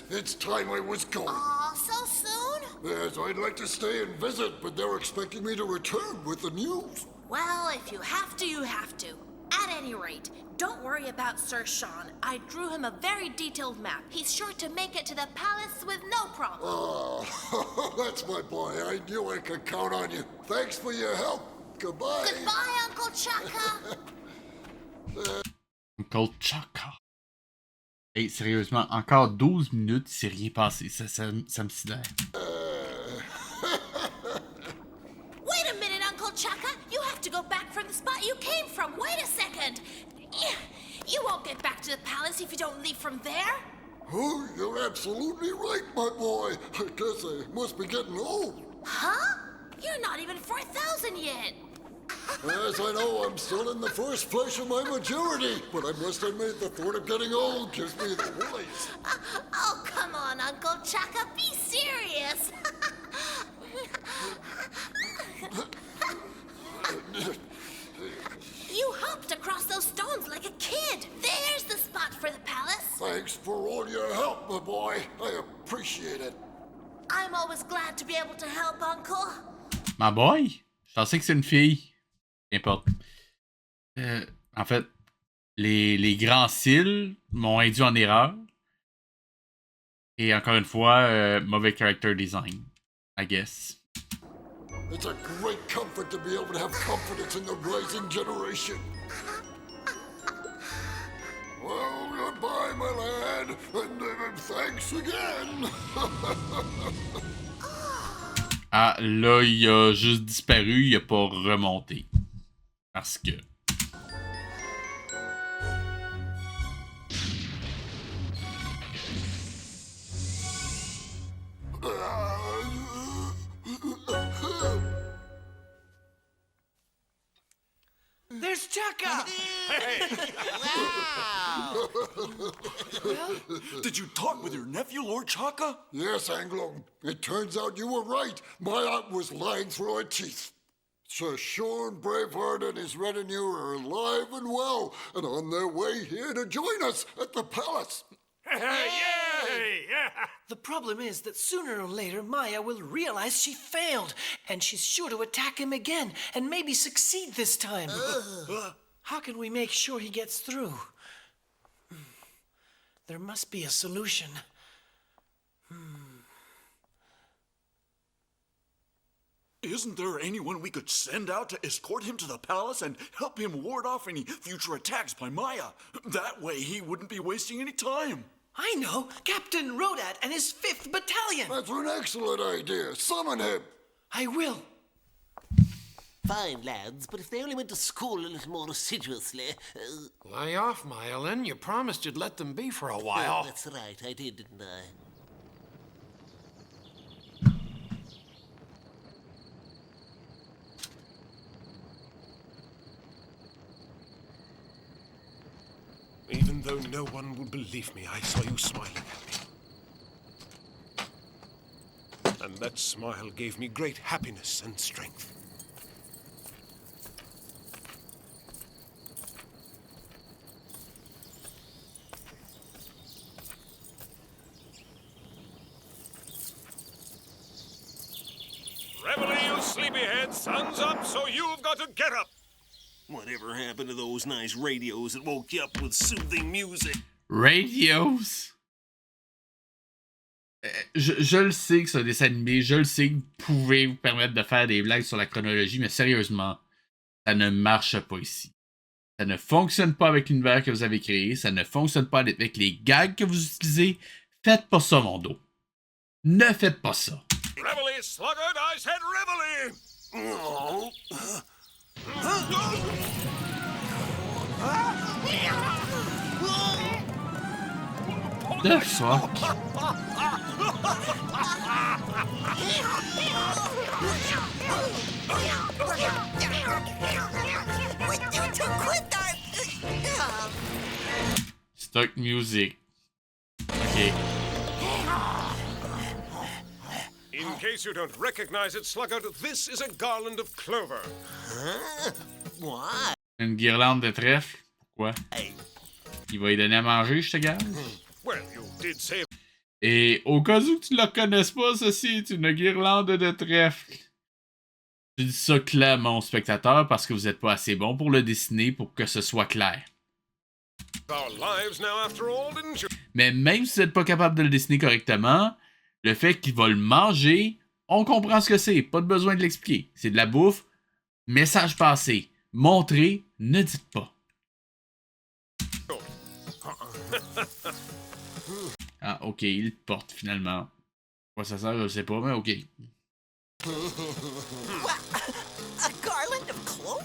it's time I was going. Aw, so soon? Yes, I'd like to stay and visit, but they're expecting me to return with the news. Well, if you have to, you have to. At any rate, don't worry about Sir Sean. I drew him a very detailed map. He's sure to make it to the palace with no problem. Oh, that's my boy. I knew I could count on you. Thanks for your help. Goodbye. Goodbye, Uncle Chaka. Uncle Chaka. Hey, sérieusement, encore 12 minutes, il s'est rien passé. Ça me sidère. Wait a minute, Uncle Chaka. You have to go back from the spot you came from. Wait a second. You won't get back to the palace if you don't leave from there. Oh, you're absolutely right, my boy. I guess I must be getting old. Huh? You're not even 4,000 yet. As I know, I'm still in the first flush of my maturity, but I must admit the thought of getting old gives me the willies. Oh, come on, Uncle Chaka. Be serious. You hopped across those stones like a kid. There's the spot for the palace. Thanks for all your help, my boy. I appreciate it. I'm always glad to be able to help, Uncle. My boy? Je pensais que c'est une fille. N'importe. En fait, les grands cils m'ont induit en erreur. Et encore une fois, mauvais character design, I guess. It's a great comfort to be able to have confidence in the rising generation. Well, goodbye, my lad, and thanks again. Ah, là, il a juste disparu, il a pas remonté. Parce que... There's Chaka! Wow! Did you talk with your nephew, Lord Chaka? Yes, Anglo. It turns out you were right. My aunt was lying through her teeth. Sir Sean Braveheart and his retinue are alive and well, and on their way here to join us at the palace. Yay! The problem is that sooner or later Maya will realize she failed, and she's sure to attack him again, and maybe succeed this time. How can we make sure he gets through? There must be a solution. Isn't there anyone we could send out to escort him to the palace and help him ward off any future attacks by Maya? That way he wouldn't be wasting any time. I know! Captain Rodat and his 5th Battalion! That's an excellent idea. Summon him. I will. Fine, lads, but if they only went to school a little more assiduously... Lay off, Myelin. You promised you'd let them be for a while. That's right, I did, didn't I? Even though no one would believe me, I saw you smiling at me. And that smile gave me great happiness and strength. Reveille, you sleepyhead! Sun's up, so you've got to get up! Whatever happened to those nice radios that woke you up with soothing music? Radios? Je le sais que c'est un dessin animé, je le sais que vous pouvez vous permettre de faire des blagues sur la chronologie, mais sérieusement, ça ne marche pas ici. Ça ne fonctionne pas avec l'univers que vous avez créé, ça ne fonctionne pas avec les gags que vous utilisez. Faites pas ça, mon dos. Ne faites pas ça. Reveille, sluggard! I said reveille! Oh. The fuck? Stuck music. Okay. In case you don't recognize it, sluggard, this is a garland of clover. Huh? What? Une guirlande de trèfle? Pourquoi? Il va lui donner à manger, je te gage? Well, you did say... Et au cas où tu ne la connaisses pas, ceci est une guirlande de trèfle. Je dis ça clairement aux spectateurs parce que vous n'êtes pas assez bon pour le dessiner pour que ce soit clair. Our lives now, after all, didn't you? Mais même si vous n'êtes pas capable de le dessiner correctement, le fait qu'il va le manger, on comprend ce que c'est. Pas de besoin de l'expliquer. C'est de la bouffe. Message passé. Montrez, ne dites pas. Ah, ok, il le porte finalement. Quoi ça sert, je sais pas, mais ok. What? A garland of clover?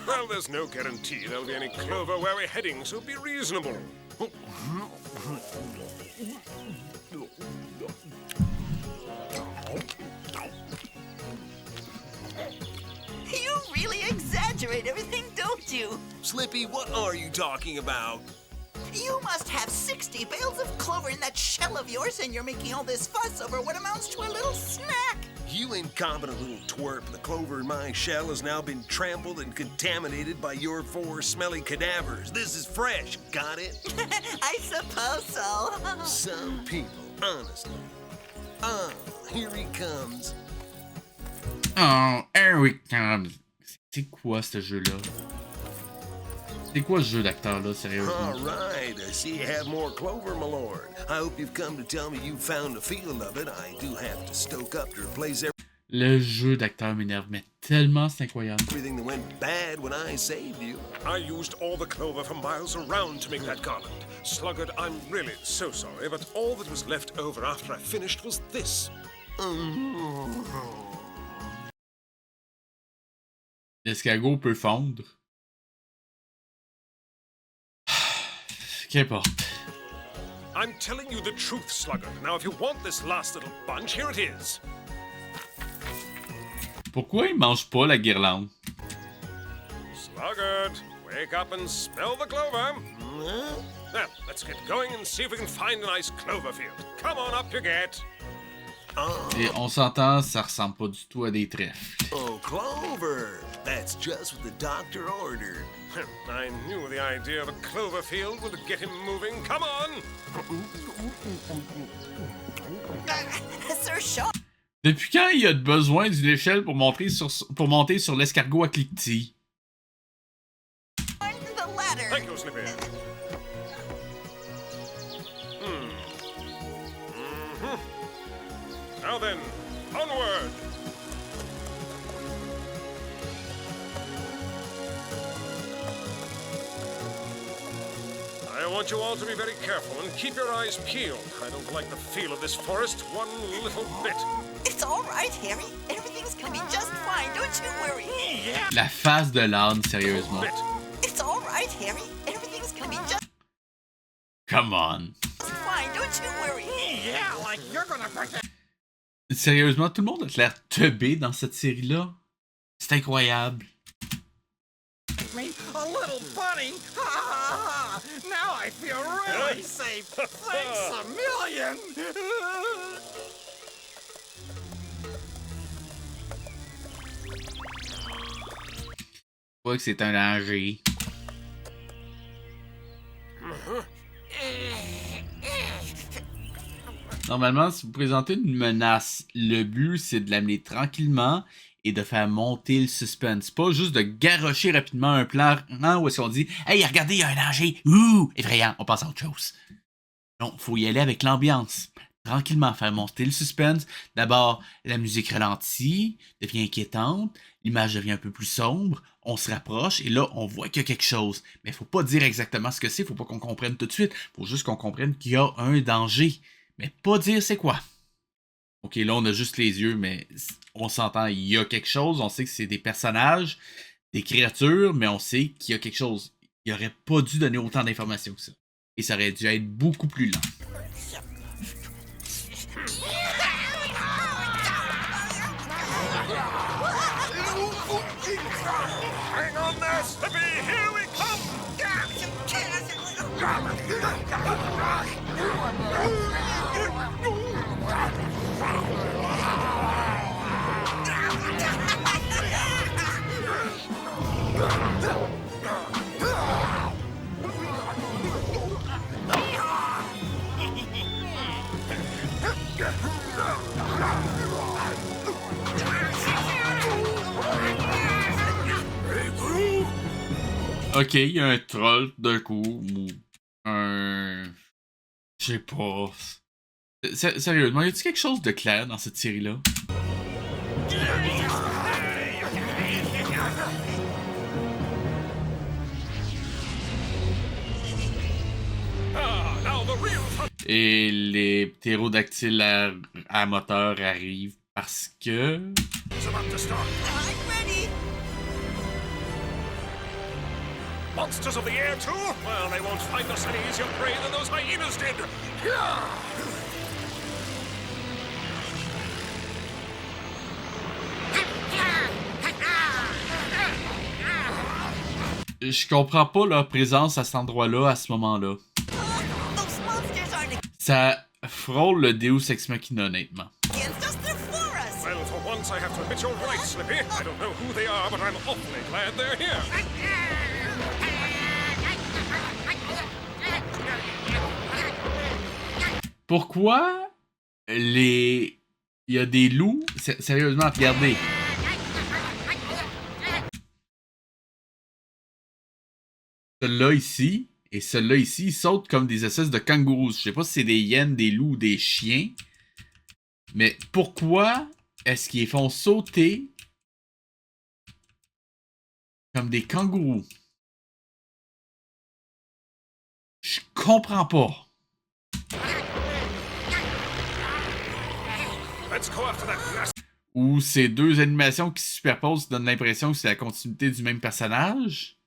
Well, there's no guarantee there'll be any clover where we're heading, so be reasonable. You really exaggerate everything, don't you? Slippy, what are you talking about? You must have 60 bales of clover in that shell of yours, and you're making all this fuss over what amounts to a little snack. You incompetent little twerp. The clover in my shell has now been trampled and contaminated by your 4 smelly cadavers. This is fresh, got it? I suppose so. Some people, honestly. Oh, here he comes. Oh, here he comes. C'est quoi ce jeu-là? C'est quoi ce jeu d'acteur-là, sérieusement? All right, I see you have more clover, my lord. I hope you've come to tell me you found a field of it. I do have to stoke up to replace Le jeu d'acteur m'énerve, mais tellement c'est incroyable. everything that went bad when I saved you. I used all the clover for miles around to make that garland. Sluggard, I'm really so sorry, but all that was left over after I finished was this. L'escargot peut fondre. Qu'importe. I'm telling you the truth, Sluggard. Now, if you want this last little bunch, here it is. Pourquoi il mange pas la guirlande? Sluggard, wake up and smell the clover. Now, let's get going and see if we can find a nice clover field. Come on up you get. Et on s'entend, ça ressemble pas du tout à des trèfles. Oh, clover! That's just what the doctor ordered. I knew the idea of a clover field would get him moving. Come on! Sir Sean. Depuis quand il y a besoin d'une échelle pour monter sur l'escargot à cliquetis? The ladder. Thank you, Slippy. Now then, onward! I want you all to be very careful and keep your eyes peeled. I don't like the feel of this forest one little bit. It's all right, Harry. Everything's gonna be just fine. Don't you worry. Yeah. La face de l'âne, sérieusement. It's all right, Harry. Everything's gonna be just Come on. fine. Don't you worry. Yeah, like you're gonna break it. Sérieusement, tout le monde a l'air teubé dans cette série-là. C'est incroyable. Me, a little bunny. Ha ha ha! Now I feel really safe. Thanks a million. Je vois que c'est un danger. Normalement, si vous présentez une menace, le but, c'est de l'amener tranquillement et de faire monter le suspense. Pas juste de garrocher rapidement un plan où est-ce qu'on dit « Hey, regardez, il y a un danger! Ouh! Effrayant! » On passe à autre chose. Non, il faut y aller avec l'ambiance. Tranquillement, faire monter le suspense. D'abord, la musique ralentit, devient inquiétante, l'image devient un peu plus sombre, on se rapproche et là, on voit qu'il y a quelque chose. Mais il ne faut pas dire exactement ce que c'est, il ne faut pas qu'on comprenne tout de suite. Il faut juste qu'on comprenne qu'il y a un danger. Mais pas dire c'est quoi. Ok, là, on a juste les yeux, mais on s'entend, il y a quelque chose. On sait que c'est des personnages, des créatures, mais on sait qu'il y a quelque chose. Il n'aurait pas dû donner autant d'informations que ça. Et ça aurait dû être beaucoup plus lent. Hang on there, Slippy! Here we come! Ok, il y a un troll d'un coup, ou un... Je sais pas. Sérieusement, y a-t-il quelque chose de clair dans cette série-là? Et les ptérodactyles à moteur arrivent parce que... Monsters of the air, too? Well, they won't find us any easier prey than those hyenas did. Je comprends pas leur présence à cet endroit-là, à ce moment-là. Ça frôle le Deus Ex Machina, honnêtement. Well, for once I have to admit you're right, Slippy. I don't know who they are, but I'm awfully glad they're here. Pourquoi il y a des loups? Sérieusement, regardez. Celui-là ici et celui-là ici, ils sautent comme des espèces de kangourous. Je sais pas si c'est des hyènes, des loups ou des chiens. Mais pourquoi est-ce qu'ils font sauter comme des kangourous? Je comprends pas. Ou ces deux animations qui se superposent donnent l'impression que c'est la continuité du même personnage.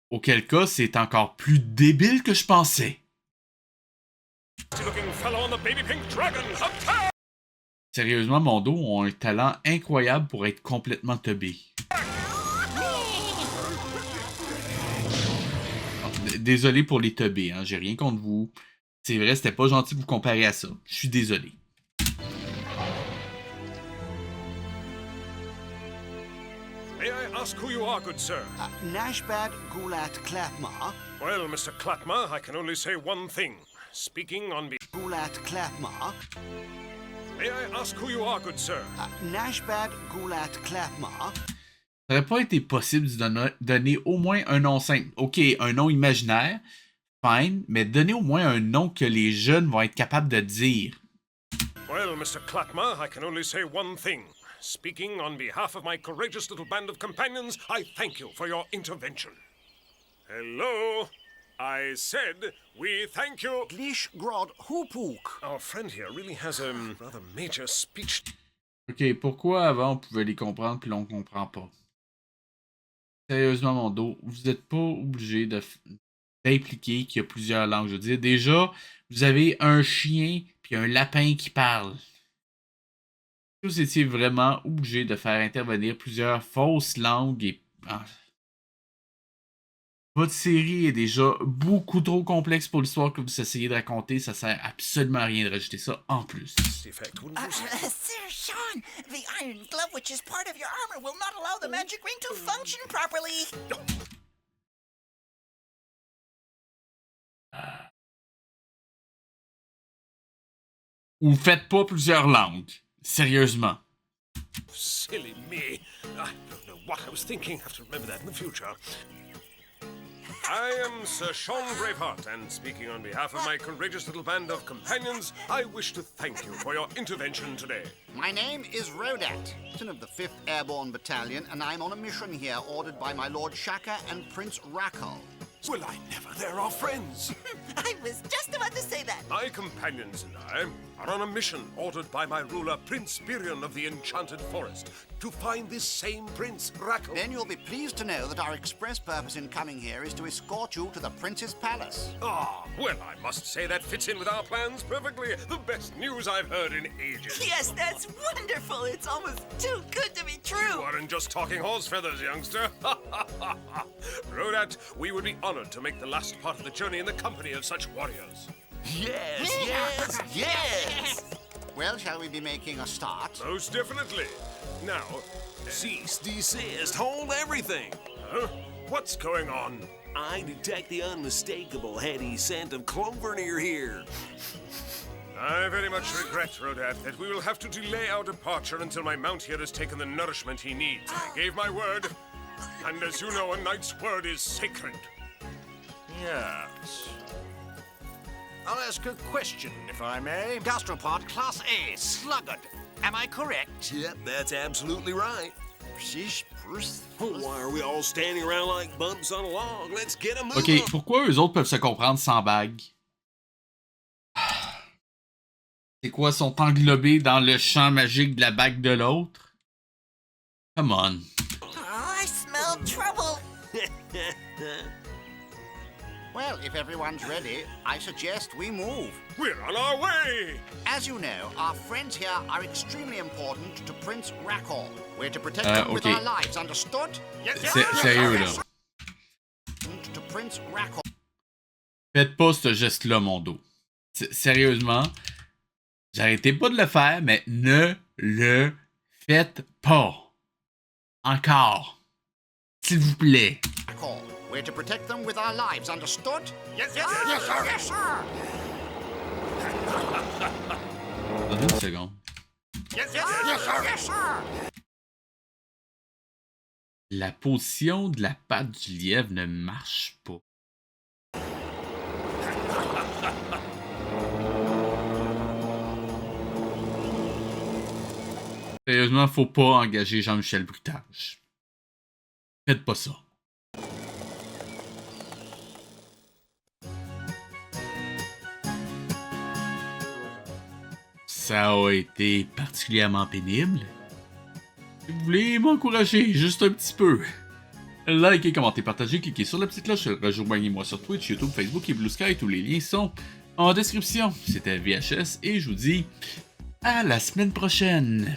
Auquel cas, c'est encore plus débile que je pensais. Sérieusement, Mondo ont un talent incroyable pour être complètement teubés. Désolé pour les teubés, hein, j'ai rien contre vous. C'est vrai, c'était pas gentil de vous comparer à ça. Je suis désolé. May I ask who you are, good sir? Nashbad Gulat Clapma. Well, Mr. Clatma, I can only say one thing. Speaking on behalf... Gulat Clapma. May I ask who you are, good sir? Nashbad Gulat Clapma. Ça n'aurait pas été possible de donner au moins un nom simple. Ok, un nom imaginaire, fine, mais donner au moins un nom que les jeunes vont être capables de dire. Well, Mr. Clatmer, I can only say one thing. Speaking on behalf of my courageous little band of companions, I thank you for your intervention. Hello? I said we thank you. Glish grod hoopuk. Our friend here really has a rather major speech. Ok, pourquoi avant on pouvait les comprendre puis là on comprend pas? Sérieusement, Mondo, vous n'êtes pas obligé d'impliquer qu'il y a plusieurs langues. Je veux dire, déjà, vous avez un chien puis un lapin qui parlent. Vous étiez vraiment obligé de faire intervenir plusieurs fausses langues et... Votre série est déjà beaucoup trop complexe pour l'histoire que vous essayez de raconter. Ça sert absolument à rien de rajouter ça en plus. Sir Sean, the iron glove which is part of your armor will not allow the magic ring to function properly. Vous faites pas plusieurs langues. Sérieusement. Silly me. I don't know what I was thinking. I have to remember that in the future. I am Sir Sean Braveheart, and speaking on behalf of my courageous little band of companions, I wish to thank you for your intervention today. My name is Rodat, captain of the 5th Airborne Battalion, and I'm on a mission here ordered by my Lord Shaka and Prince Rakol. Well, I never. They're our friends. I was just about to say that. My companions and I are on a mission ordered by my ruler, Prince Birion of the Enchanted Forest, to find this same Prince Rakol. Then you'll be pleased to know that our express purpose in coming here is to escort you to the Prince's palace. Ah, well, I must say that fits in with our plans perfectly. The best news I've heard in ages. Yes, that's wonderful. It's almost too good to be true. You aren't just talking horse feathers, youngster. Rodat, we would be honored to make the last part of the journey in the company of such warriors. Yes! Well, shall we be making a start? Most definitely. Now, Cease, desist, hold everything. huh? What's going on? I detect the unmistakable heady scent of clover near here. I very much regret, Rodat, that we will have to delay our departure until my mount here has taken the nourishment he needs. I gave my word, and as you know, a knight's word is sacred. Yes. I'll ask a question, if I may. Gastropod Class A, Sluggard. Am I correct? Yep, that's absolutely right. Sheesh, Bruce. Why are we all standing around like bumps on a log? Let's get a move Ok, on. pourquoi eux autres peuvent se comprendre sans bague? C'est quoi, sont englobés dans le champ magique de la bague de l'autre? Come on. I smell trouble. Well, if everyone's ready, I suggest we move. We're on our way! As you know, our friends here are extremely important to Prince Rakol. We're to protect them with our lives, understood? Sérieux, là. To Prince Rakol. Faites pas ce geste-là, Mondo. Sérieusement, j'arrêtez pas de le faire, mais ne le faites pas. Encore. S'il vous plaît. Rakol. We're to protect them with our lives, understood? Yes, sir. Donne une seconde. Yes, sir. La position de la patte du lièvre ne marche pas. Sérieusement, faut pas engager Jean-Michel Brutage. Faites pas ça. Ça a été particulièrement pénible. Si vous voulez m'encourager juste un petit peu, likez, commentez, partagez, cliquez sur la petite cloche, rejoignez-moi sur Twitch, YouTube, Facebook et Blue Sky, tous les liens sont en description. C'était VHS et je vous dis à la semaine prochaine.